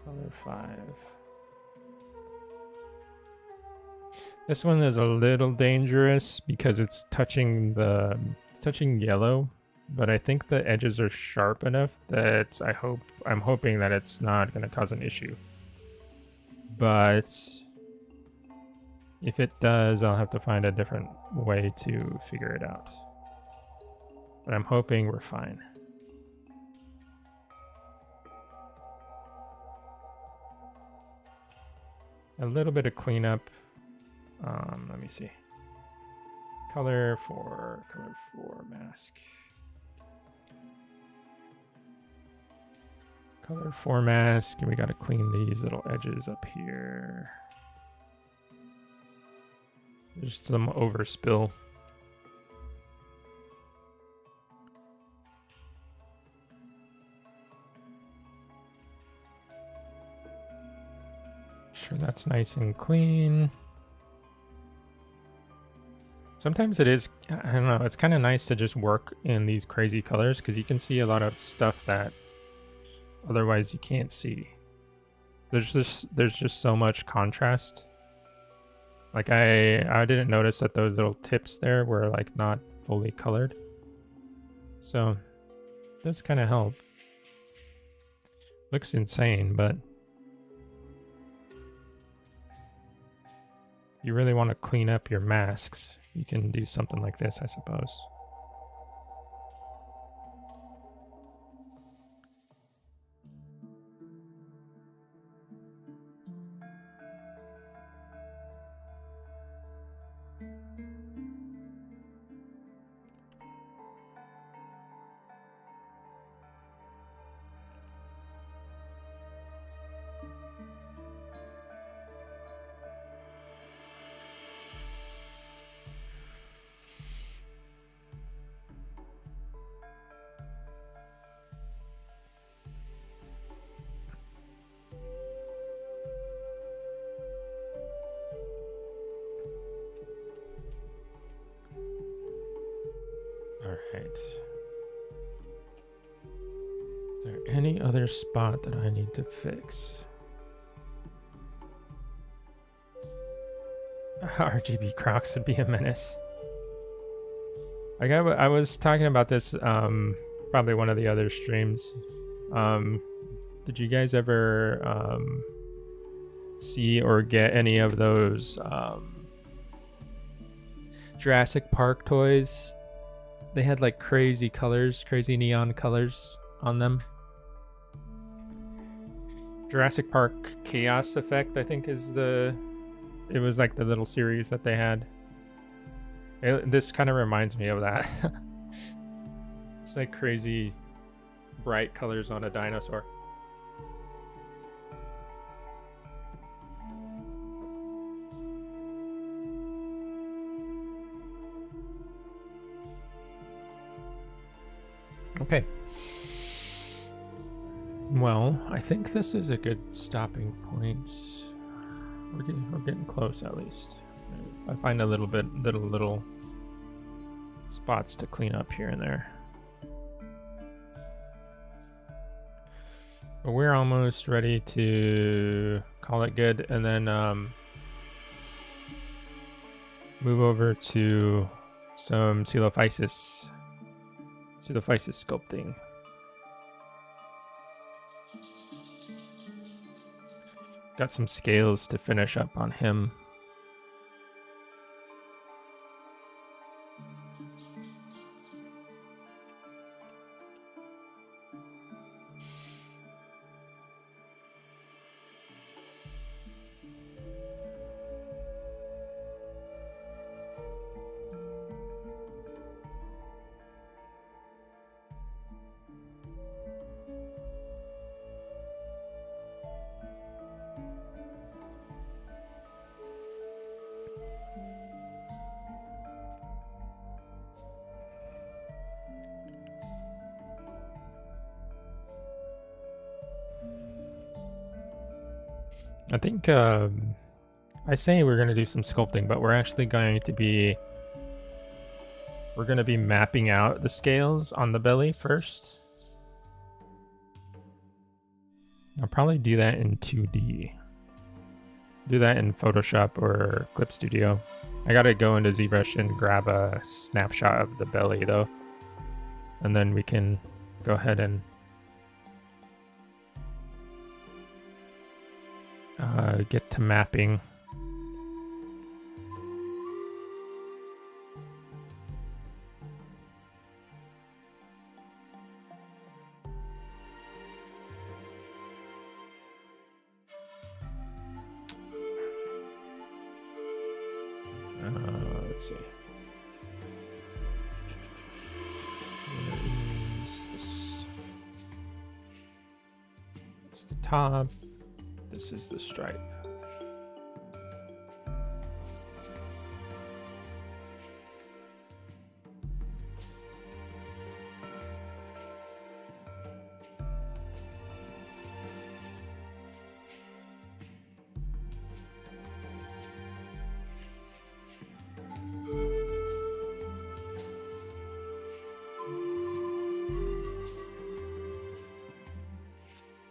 Color 5. This one is a little dangerous because it's touching yellow, but I think the edges are sharp enough that I'm hoping that it's not going to cause an issue. But if it does, I'll have to find a different way to figure it out. But I'm hoping we're fine. A little bit of cleanup. Let me see. Color 4 mask. Color 4 mask, and we got to clean these little edges up here. There's some overspill. Sure, that's nice and clean. Sometimes it is, I don't know, it's kind of nice to just work in these crazy colors because you can see a lot of stuff that otherwise you can't see. There's just so much contrast. Like I didn't notice that those little tips there were like not fully colored. So it does kind of help. Looks insane, but you really want to clean up your masks. You can do something like this, I suppose. Alright. Is there any other spot that I need to fix? RGB Crocs would be a menace. Like I was talking about this probably one of the other streams. Did you guys ever see or get any of those Jurassic Park toys? They had like crazy colors, crazy neon colors on them. Jurassic Park Chaos Effect, I think, is it was like the little series that they had. This kind of reminds me of that. It's like crazy bright colors on a dinosaur. Okay. Well, I think this is a good stopping point. We're getting close, at least. If I find a little spots to clean up here and there. But we're almost ready to call it good, and then move over to some Coelophysis sculpting. Got some scales to finish up on him. I think I say we're gonna do some sculpting, but we're actually going to be mapping out the scales on the belly first. I'll probably do that in 2D. Do that in Photoshop or Clip Studio. I gotta go into ZBrush and grab a snapshot of the belly though. And then we can go ahead and get to mapping. Let's see. Where is this? It's the top. This is the stripe.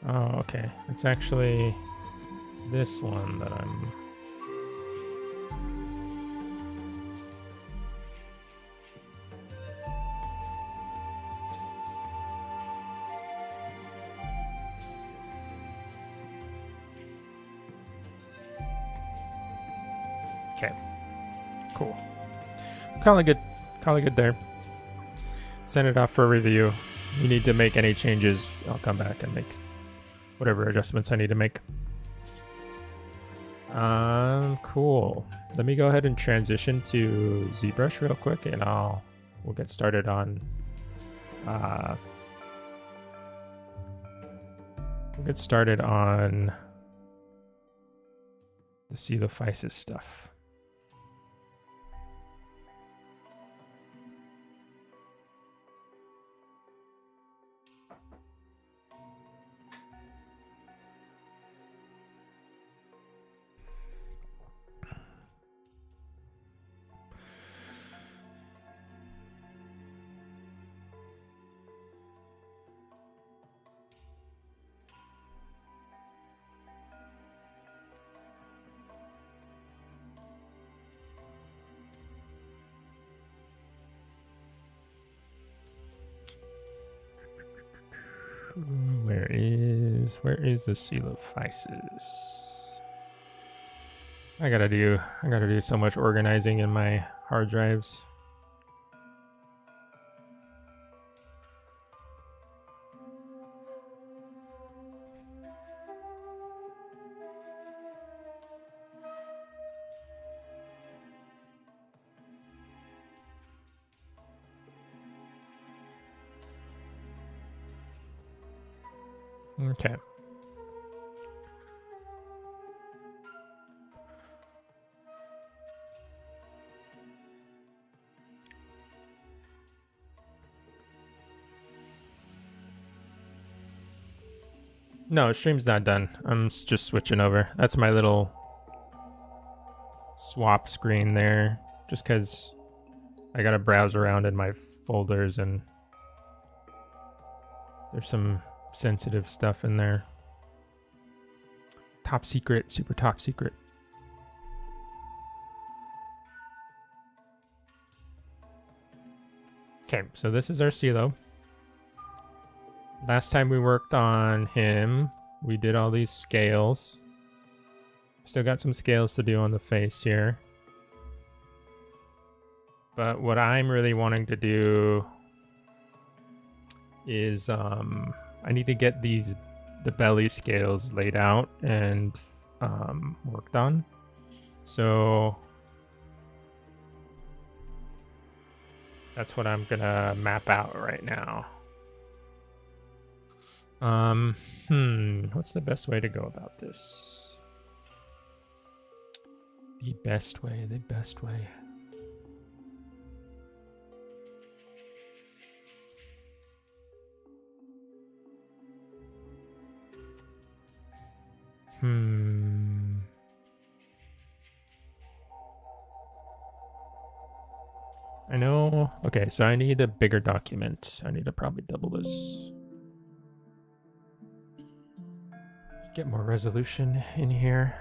Oh, okay. It's actually this one that I'm... Okay. Cool. Call it good there. Send it off for review. You need to make any changes, I'll come back and make whatever adjustments I need to make. Cool. Let me go ahead and transition to ZBrush real quick, and we'll get started on the coelophysis stuff. Where is the coelophysis? I gotta do so much organizing in my hard drives. Okay. No, stream's not done. I'm just switching over. That's my little swap screen there, just because I gotta browse around in my folders and there's some sensitive stuff in there. Top secret, super top secret. Okay, so this is our Celo. Last time we worked on him, we did all these scales. Still got some scales to do on the face here. But what I'm really wanting to do is I need to get the belly scales laid out and worked on. So that's what I'm gonna map out right now. What's the best way to go about this? The best way. now. Okay, so I need a bigger document. I need to probably double this. Get more resolution in here.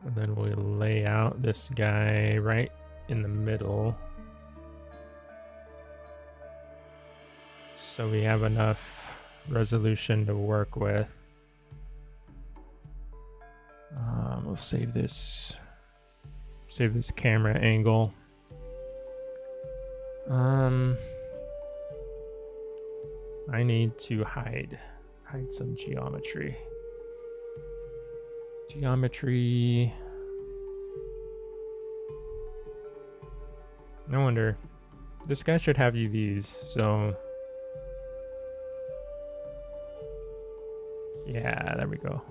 And then we'll lay out this guy right in the middle. So we have enough resolution to work with. We'll save this camera angle. I need to hide some geometry. No wonder. This guy should have UVs, so yeah, there we go.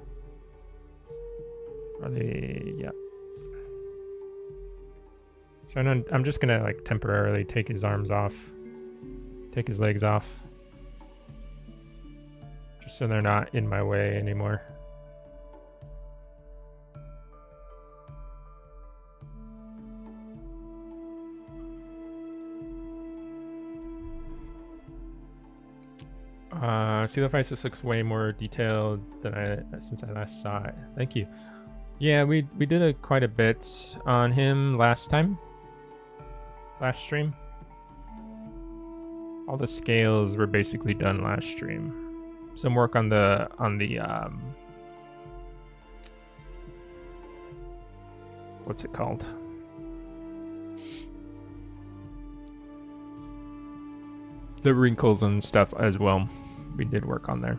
Are they? Yep. So I'm just gonna like temporarily take his arms off, take his legs off, just so they're not in my way anymore. See the Physis looks way more detailed than since I last saw it. Thank you. Yeah, we did quite a bit on him last stream. All the scales were basically done last stream. Some work on the what's it called? The wrinkles and stuff as well. We did work on there.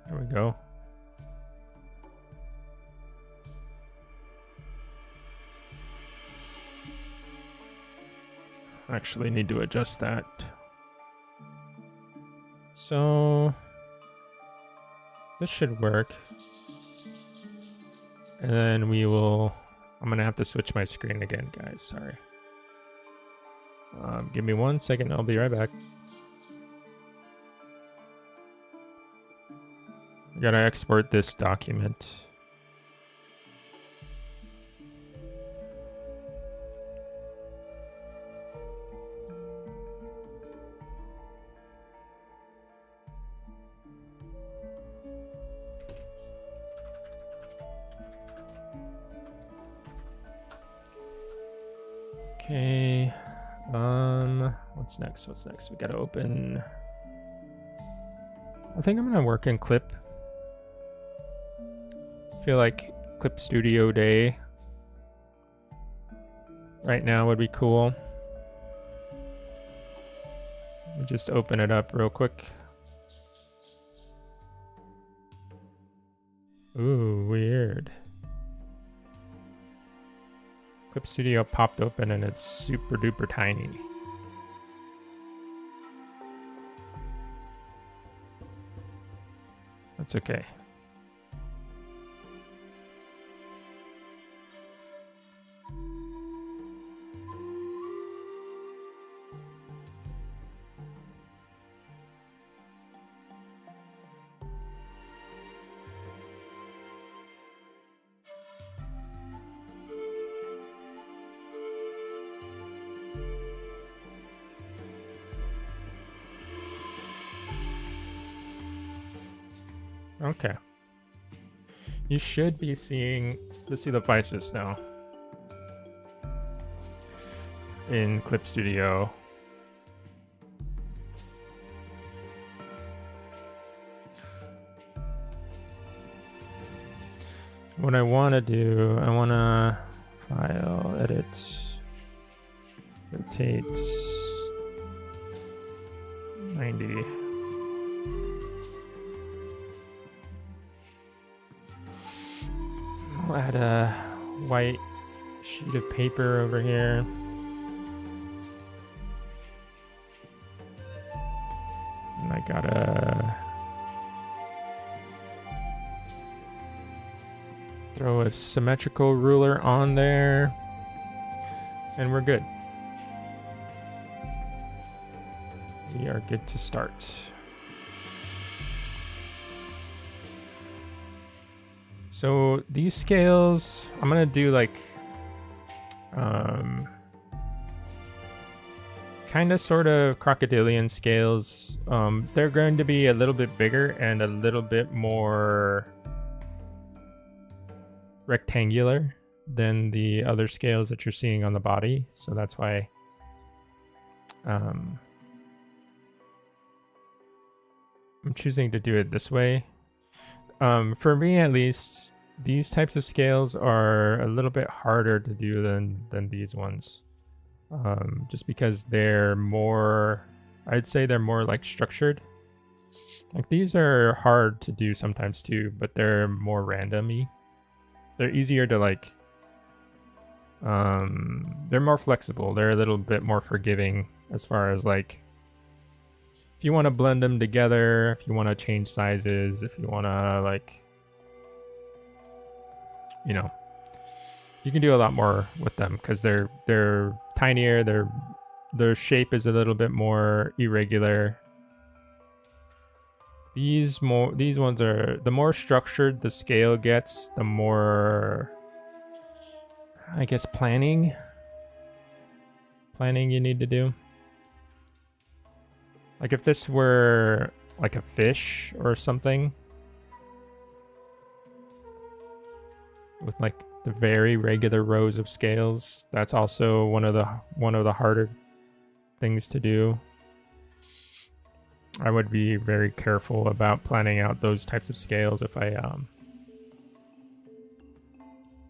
There we go. Actually need to adjust that. So this should work. And then I'm gonna have to switch my screen again, guys. Sorry. Give me 1 second. I'll be right back. I gotta export this document. Okay. What's next? We gotta open. I think I'm gonna work in Clip. Feel like Clip Studio Day right now would be cool. Let me just open it up real quick. Ooh, weird. Clip Studio popped open and it's super duper tiny. That's okay. Okay. You should be seeing the Physis now in Clip Studio. What I want to do, I want to file, edit, rotate 90. I'll add a white sheet of paper over here. And I gotta throw a symmetrical ruler on there. And we're good. We are good to start. So these scales, I'm gonna do like kind of sort of crocodilian scales. They're going to be a little bit bigger and a little bit more rectangular than the other scales that you're seeing on the body. So that's why I'm choosing to do it this way. For me at least, these types of scales are a little bit harder to do than these ones. Just because they're more, I'd say they're more like structured. Like these are hard to do sometimes too, but they're more random-y. They're easier to like, they're more flexible. They're a little bit more forgiving as far as like, if you want to blend them together, if you want to change sizes, if you want to like, you know, you can do a lot more with them because they're tinier. Their shape is a little bit more irregular. These ones are, the more structured the scale gets, the more, I guess, planning you need to do. Like if this were like a fish or something with like the very regular rows of scales, that's also one of the harder things to do. I would be very careful about planning out those types of scales if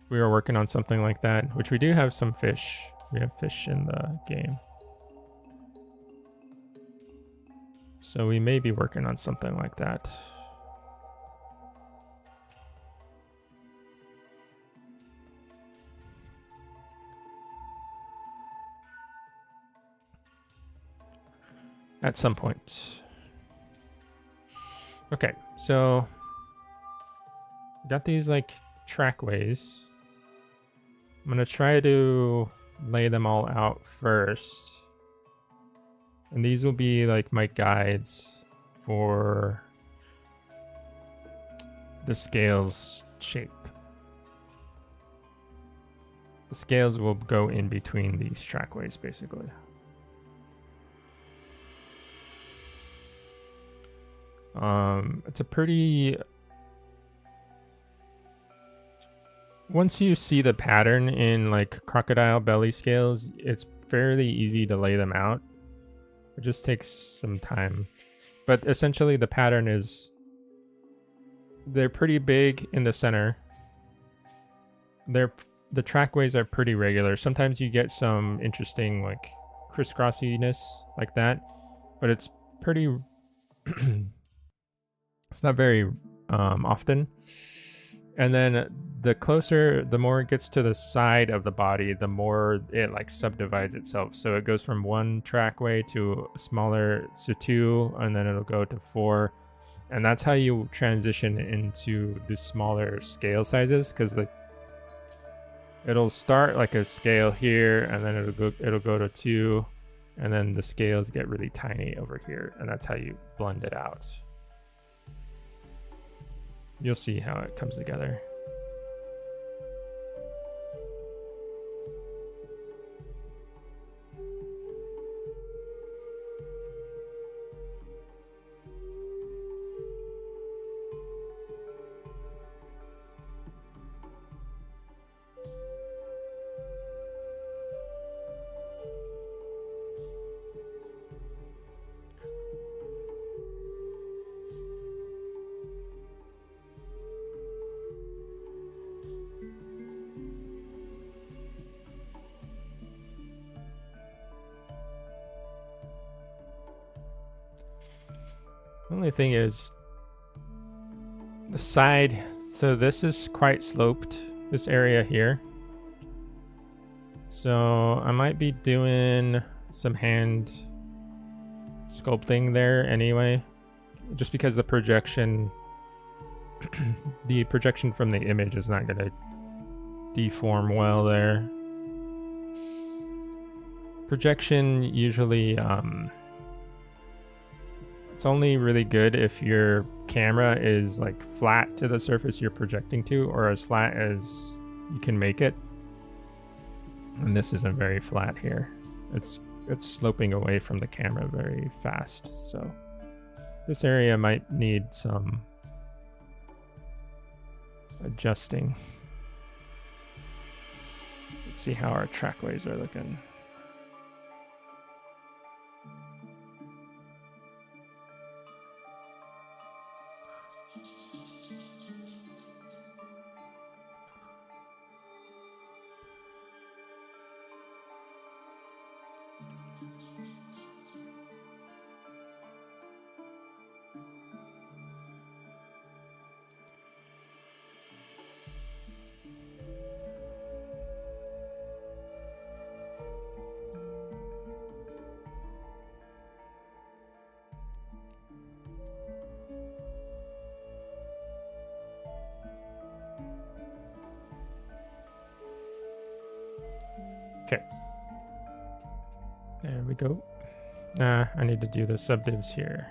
we were working on something like that, which we do have some fish. We have fish in the game. So we may be working on something like that. At some point. Okay, so got these like trackways. I'm gonna try to lay them all out first. And these will be like my guides for the scales shape. The scales will go in between these trackways basically. It's a pretty, once you see the pattern in like crocodile belly scales, it's fairly easy to lay them out. It just takes some time. But essentially the pattern is, they're pretty big in the center. The trackways are pretty regular. Sometimes you get some interesting like crisscrossiness like that, but it's pretty it's not very often. And then the more it gets to the side of the body, the more it like subdivides itself. So it goes from one trackway to smaller to 2, and then it'll go to 4. And that's how you transition into the smaller scale sizes, because it'll start like a scale here, and then it'll go to 2, and then the scales get really tiny over here, and that's how you blend it out. You'll see how it comes together. The only thing is the side, so this is quite sloped, this area here. So I might be doing some hand sculpting there anyway, just because the projection from the image is not going to deform well there. Projection usually it's only really good if you're camera is like flat to the surface you're projecting to, or as flat as you can make it. And this isn't very flat here. It's sloping away from the camera very fast. So this area might need some adjusting. Let's see how our trackways are looking. Okay. There we go. I need to do the subdivs here.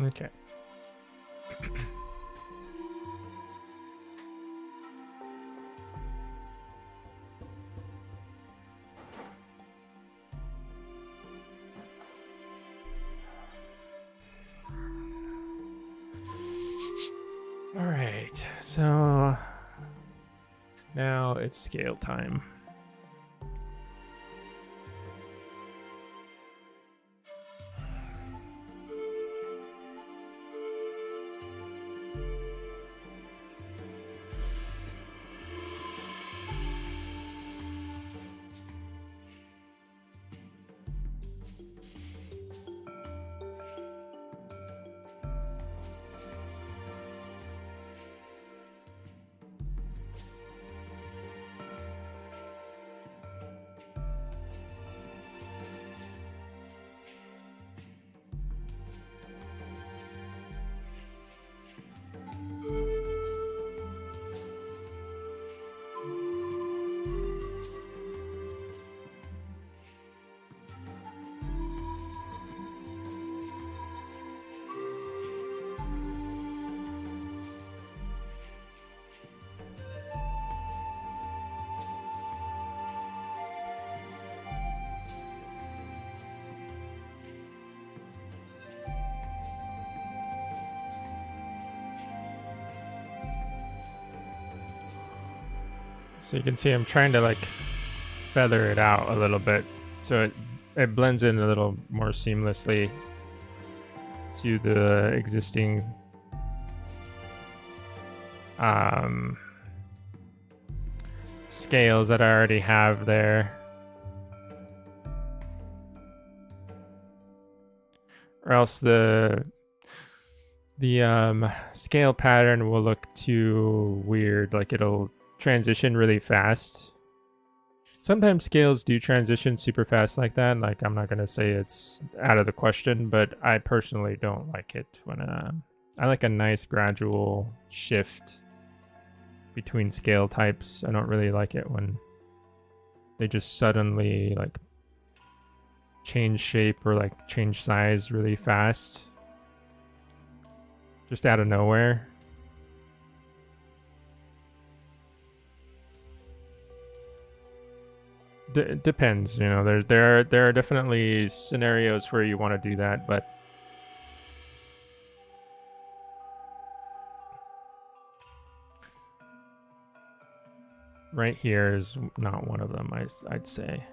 Okay. All right, so now it's scale time. So you can see I'm trying to like feather it out a little bit so it blends in a little more seamlessly to the existing scales that I already have there. Or else the scale pattern will look too weird, like it'll transition really fast. Sometimes scales do transition super fast like that. Like, I'm not gonna say it's out of the question, but I personally don't like it when I like a nice gradual shift between scale types. I don't really like it when they just suddenly like change shape or like change size really fast, just out of nowhere. Depends, you know. There are definitely scenarios where you want to do that, but right here is not one of them. I'd say.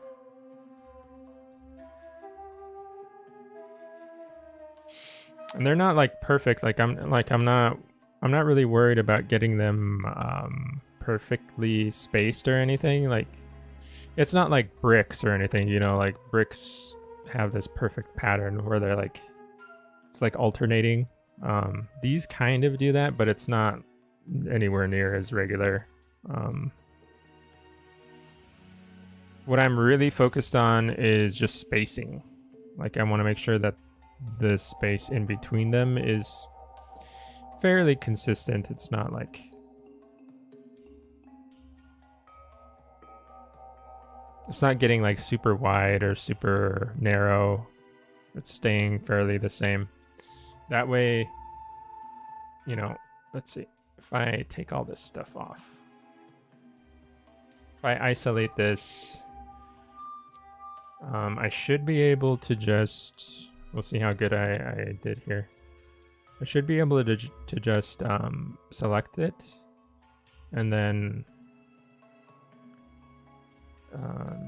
And they're not like perfect. Like I'm not really worried about getting them perfectly spaced or anything. Like, it's not like bricks or anything, you know. Like, bricks have this perfect pattern where they're like, it's like alternating. These kind of do that, but it's not anywhere near as regular. What I'm really focused on is just spacing. Like I want to make sure that the space in between them is fairly consistent. It's not like it's not getting like super wide or super narrow. It's staying fairly the same. That way, you know, let's see. If I take all this stuff off, if I isolate this, I should be able to just, we'll see how good I did here. I should be able to just select it and then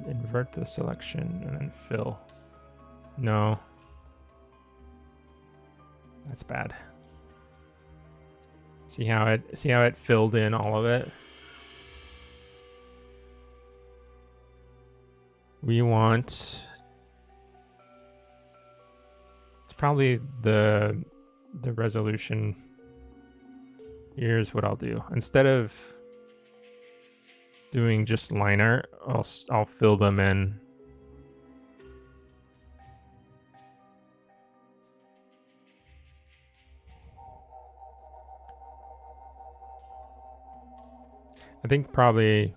invert the selection and then fill. No, that's bad. See how it filled in all of it? We want, it's probably the resolution. Here's what I'll do. Instead of doing just line art, I'll fill them in. I think probably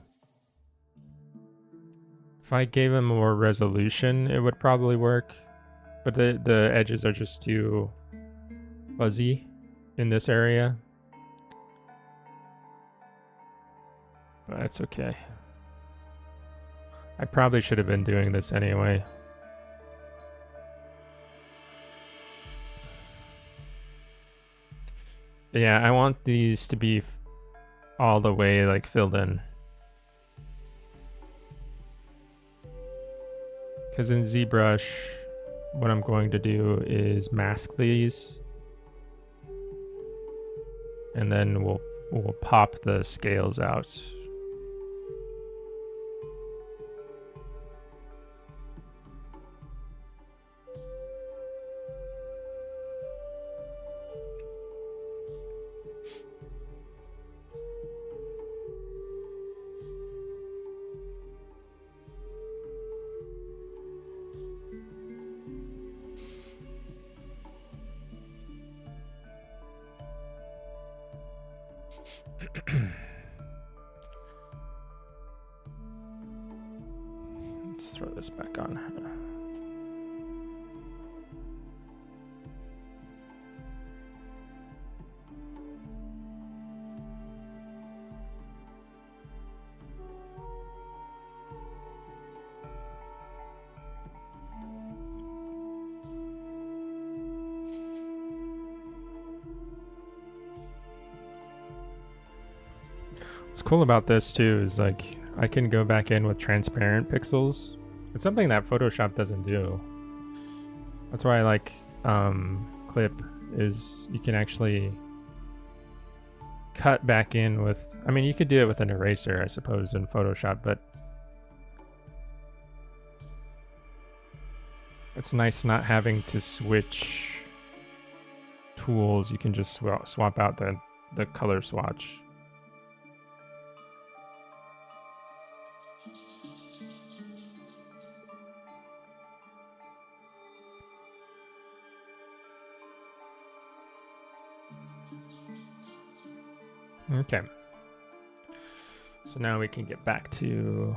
if I gave them more resolution, it would probably work. But the edges are just too fuzzy in this area. But that's okay. I probably should have been doing this anyway. But yeah, I want these to be all the way like filled in. Because in ZBrush, what I'm going to do is mask these. And then we'll pop the scales out. Let's throw this back on. What's cool about this too is like I can go back in with transparent pixels. It's something that Photoshop doesn't do. That's why I like Clip, is you can actually cut back in with, I mean, you could do it with an eraser, I suppose, in Photoshop, but it's nice not having to switch tools. You can just swap out the color swatch. Okay. So now we can get back to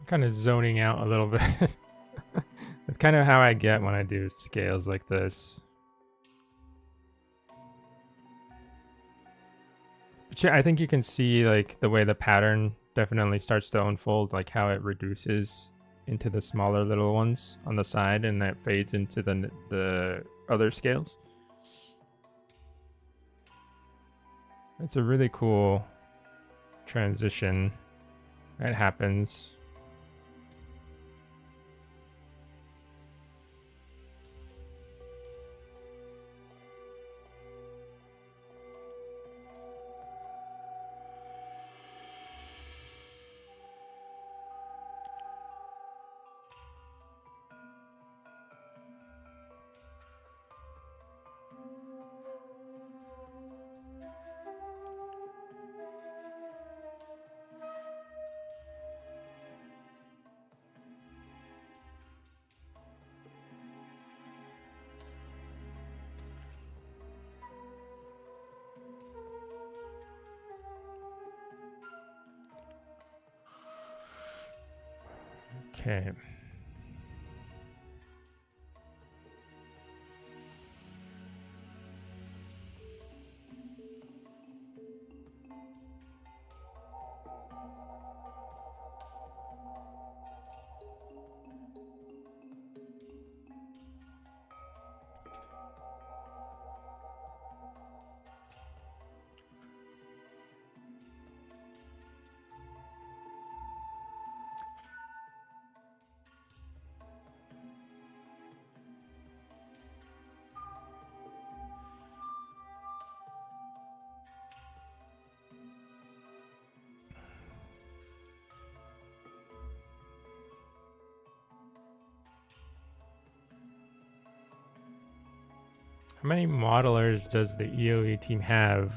kind of zoning out a little bit. That's kind of how I get when I do scales like this. But yeah, I think you can see like the way the pattern definitely starts to unfold, like how it reduces into the smaller little ones on the side, and that fades into the other scales. It's a really cool transition that happens. Okay. How many modelers does the EOE team have?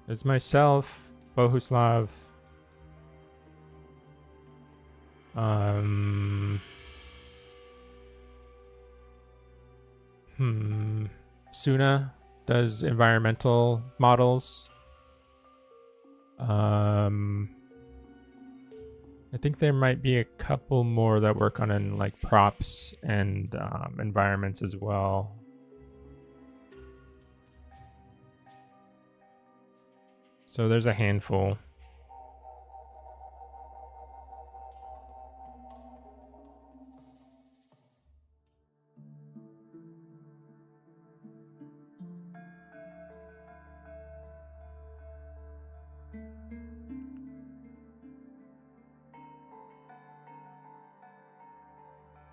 There's myself, Bohuslav, Suna does environmental models. I think there might be a couple more that work on like props and environments as well. So there's a handful.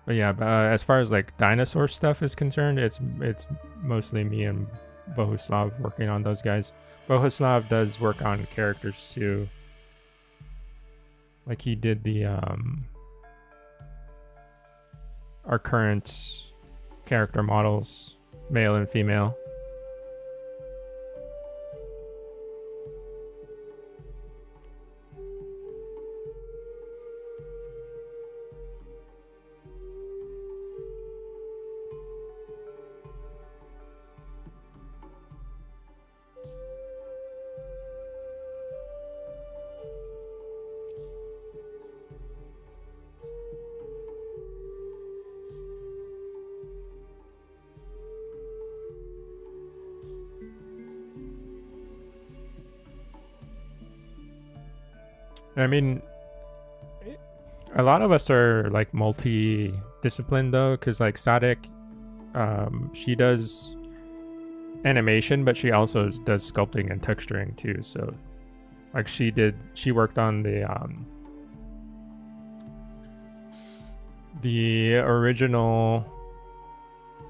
But yeah, as far as like dinosaur stuff is concerned, it's mostly me and Bohuslav working on those guys. Bohuslav does work on characters too. Like he did the our current character models, male and female. I mean, a lot of us are like multi-disciplined though, because like Sadek, she does animation, but she also does sculpting and texturing too. So like she worked on the original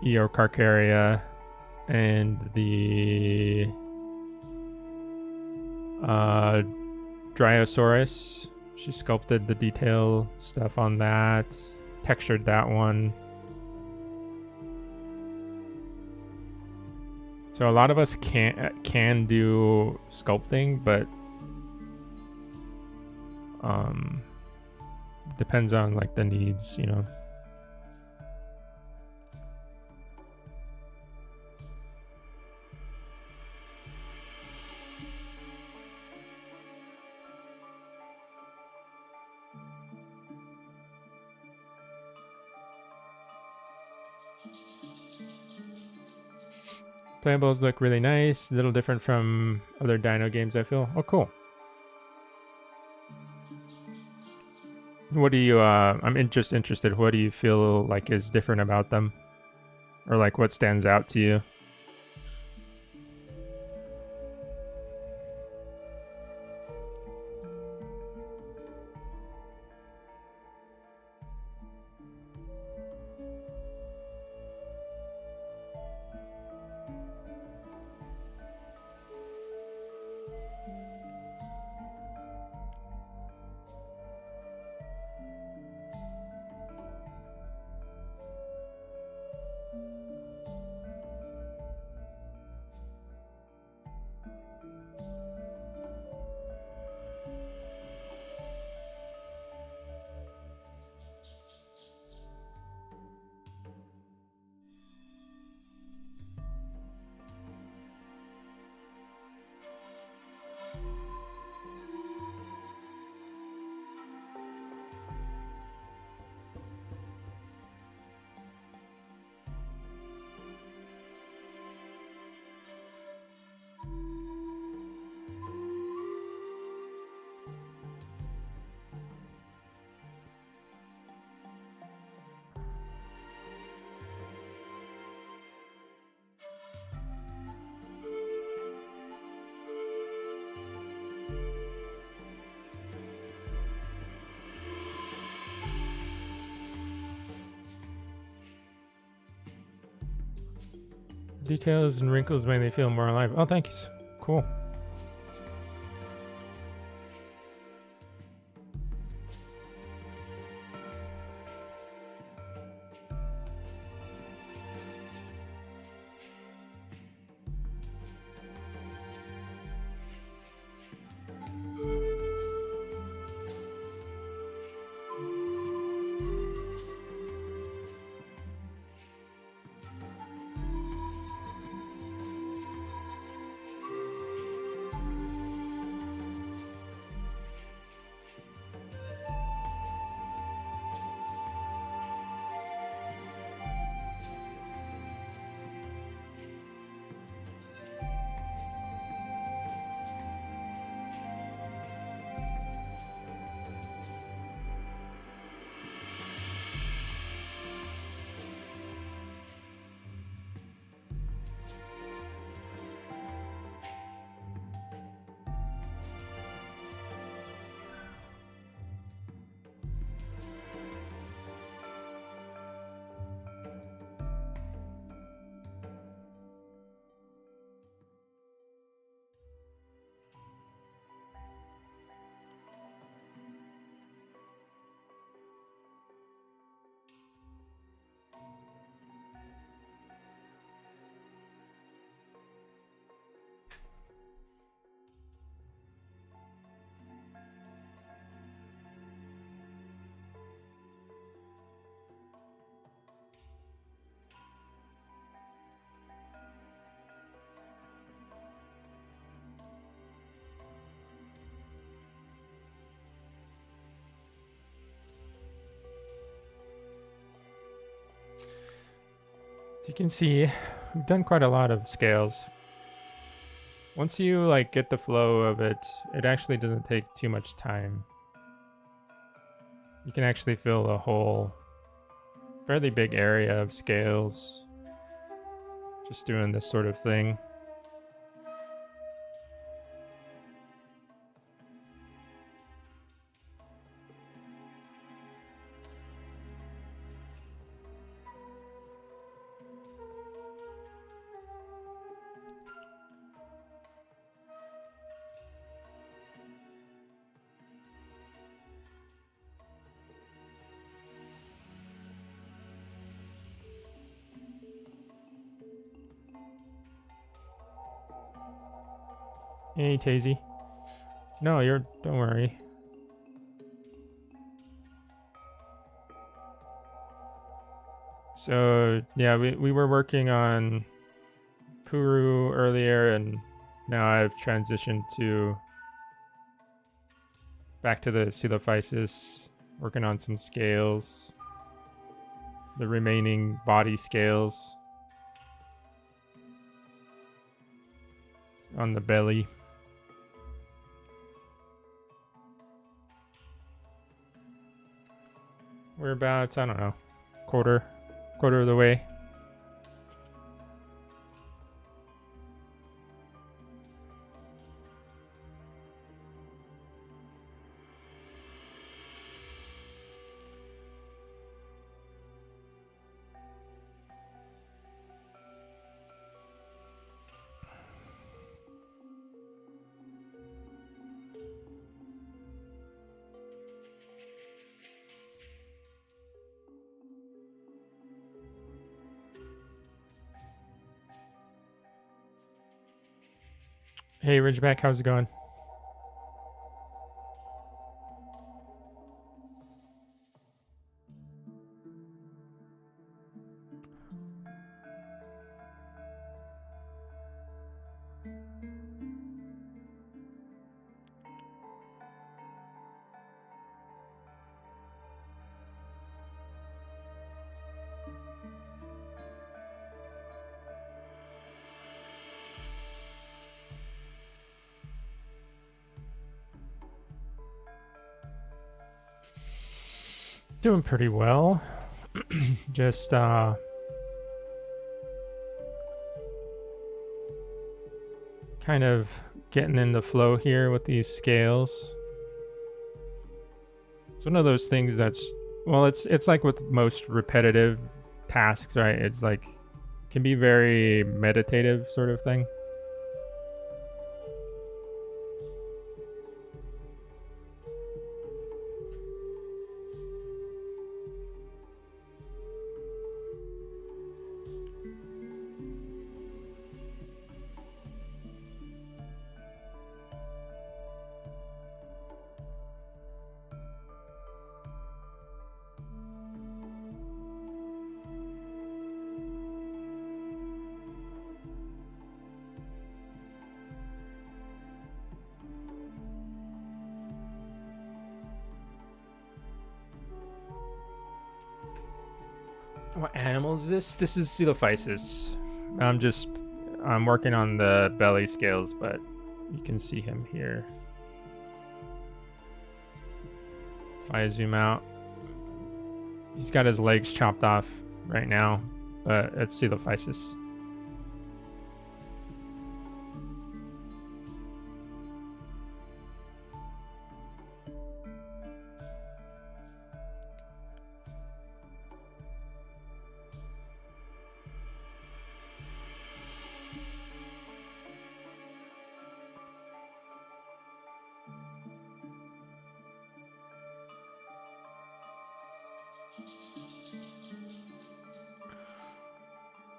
Eocarcharia and the Dryosaurus. She sculpted the detail stuff on that, textured that one. So a lot of us can do sculpting, but depends on like the needs, you know. Playables look really nice. A little different from other dino games, I feel. Oh, cool. What do you, I'm just interested. What do you feel like is different about them? Or like what stands out to you? Details and wrinkles make me feel more alive. Oh, thanks. Cool. As you can see, we've done quite a lot of scales. Once you like get the flow of it, it actually doesn't take too much time. You can actually fill a whole fairly big area of scales just doing this sort of thing. Hey, Tazy. No, don't worry. So, yeah, we were working on Puru earlier, and now I've transitioned to back to the Silophysis, working on some scales. the remaining body scales on the belly. We're about, I don't know, quarter of the way. Hey, Ridgeback, how's it going? Doing pretty well. Just kind of getting in the flow here with these scales. It's one of those things that's, well, it's like with most repetitive tasks, right? It's like can be very meditative sort of thing. What animal is this? This is Coelophysis. I'm working on the belly scales, but you can see him here. If I zoom out, he's got his legs chopped off right now, but it's Coelophysis.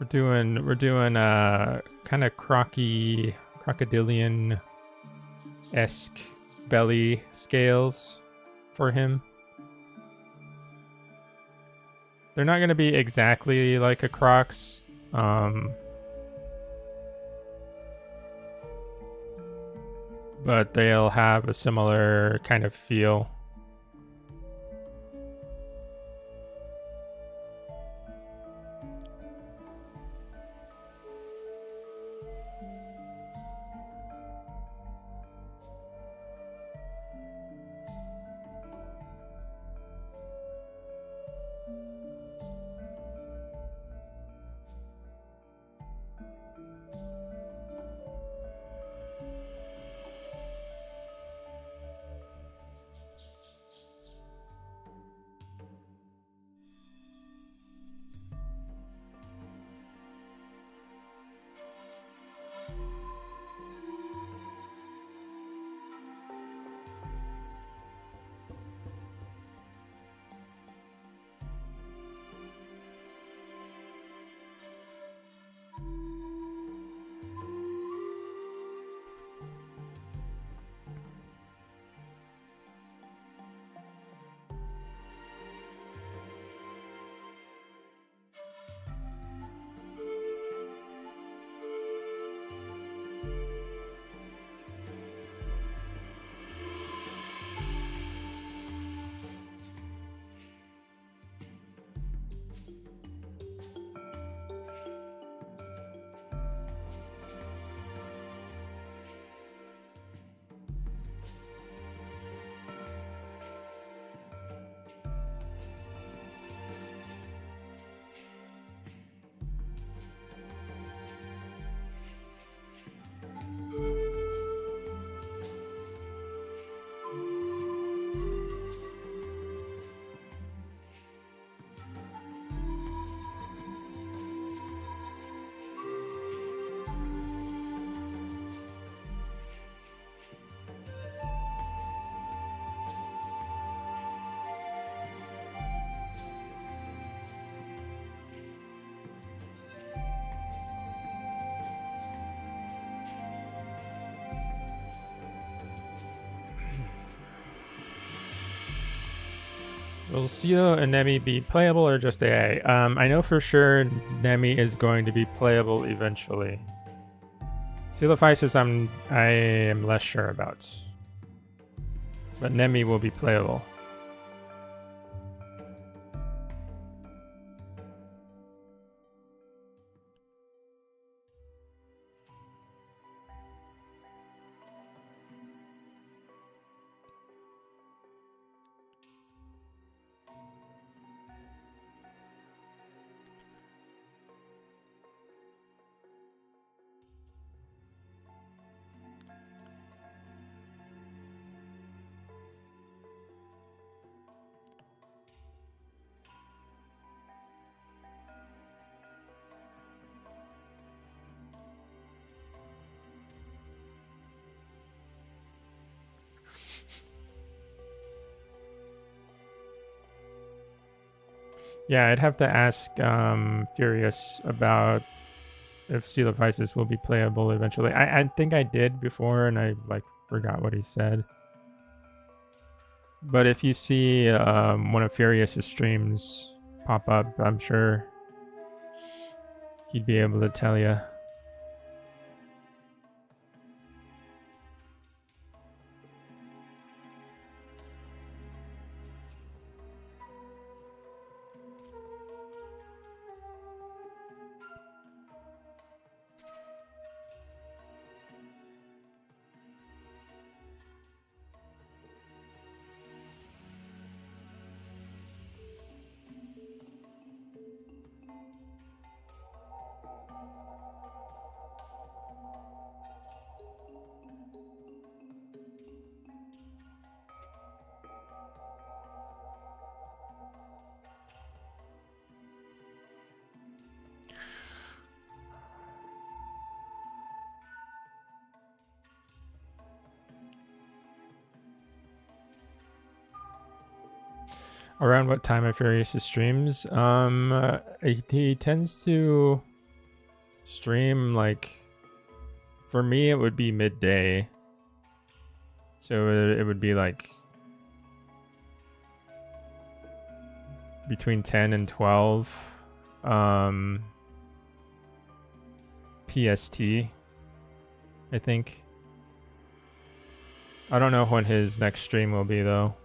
We're doing kind of crocodilian-esque belly scales for him. They're not going to be exactly like a croc's, but they'll have a similar kind of feel. Will Silo and Nemi be playable or just AI? I know for sure Nemi is going to be playable eventually. Silophysis I am less sure about. But Nemi will be playable. Yeah, I'd have to ask Furious about if Seal of Vices will be playable eventually. I think I did before and I like forgot what he said. But if you see one of Furious's streams pop up, I'm sure he'd be able to tell you. Around what time of Furious streams? He tends to stream like, for me it would be midday. So it would be like between 10 and 12 PST, I think. I don't know when his next stream will be though.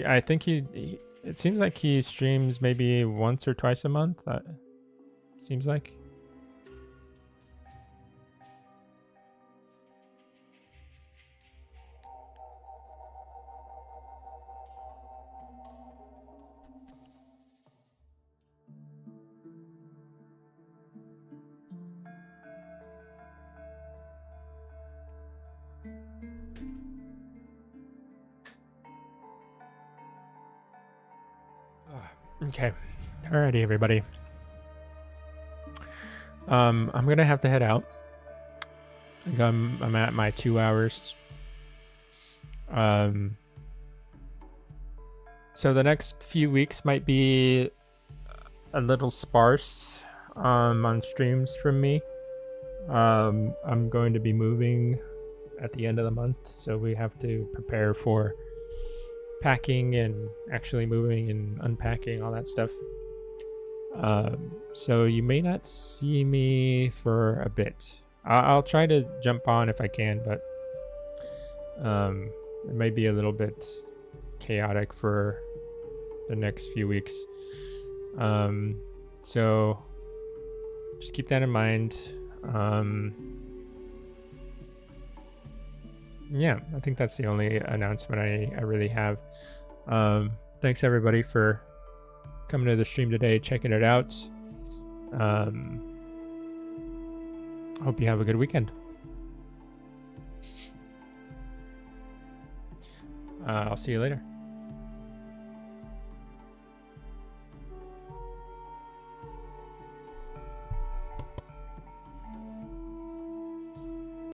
I think it seems like he streams maybe once or twice a month. That seems like. Okay. Alrighty, everybody. I'm gonna have to head out. I think I'm at my 2 hours. So the next few weeks might be a little sparse on streams from me. I'm going to be moving at the end of the month, so we have to prepare for packing and actually moving and unpacking, all that stuff. So you may not see me for a bit. I'll try to jump on if I can, but it might be a little bit chaotic for the next few weeks. So just keep that in mind. Yeah, I think that's the only announcement I really have. Thanks everybody for coming to the stream today, checking it out. Hope you have a good weekend. I'll see you later.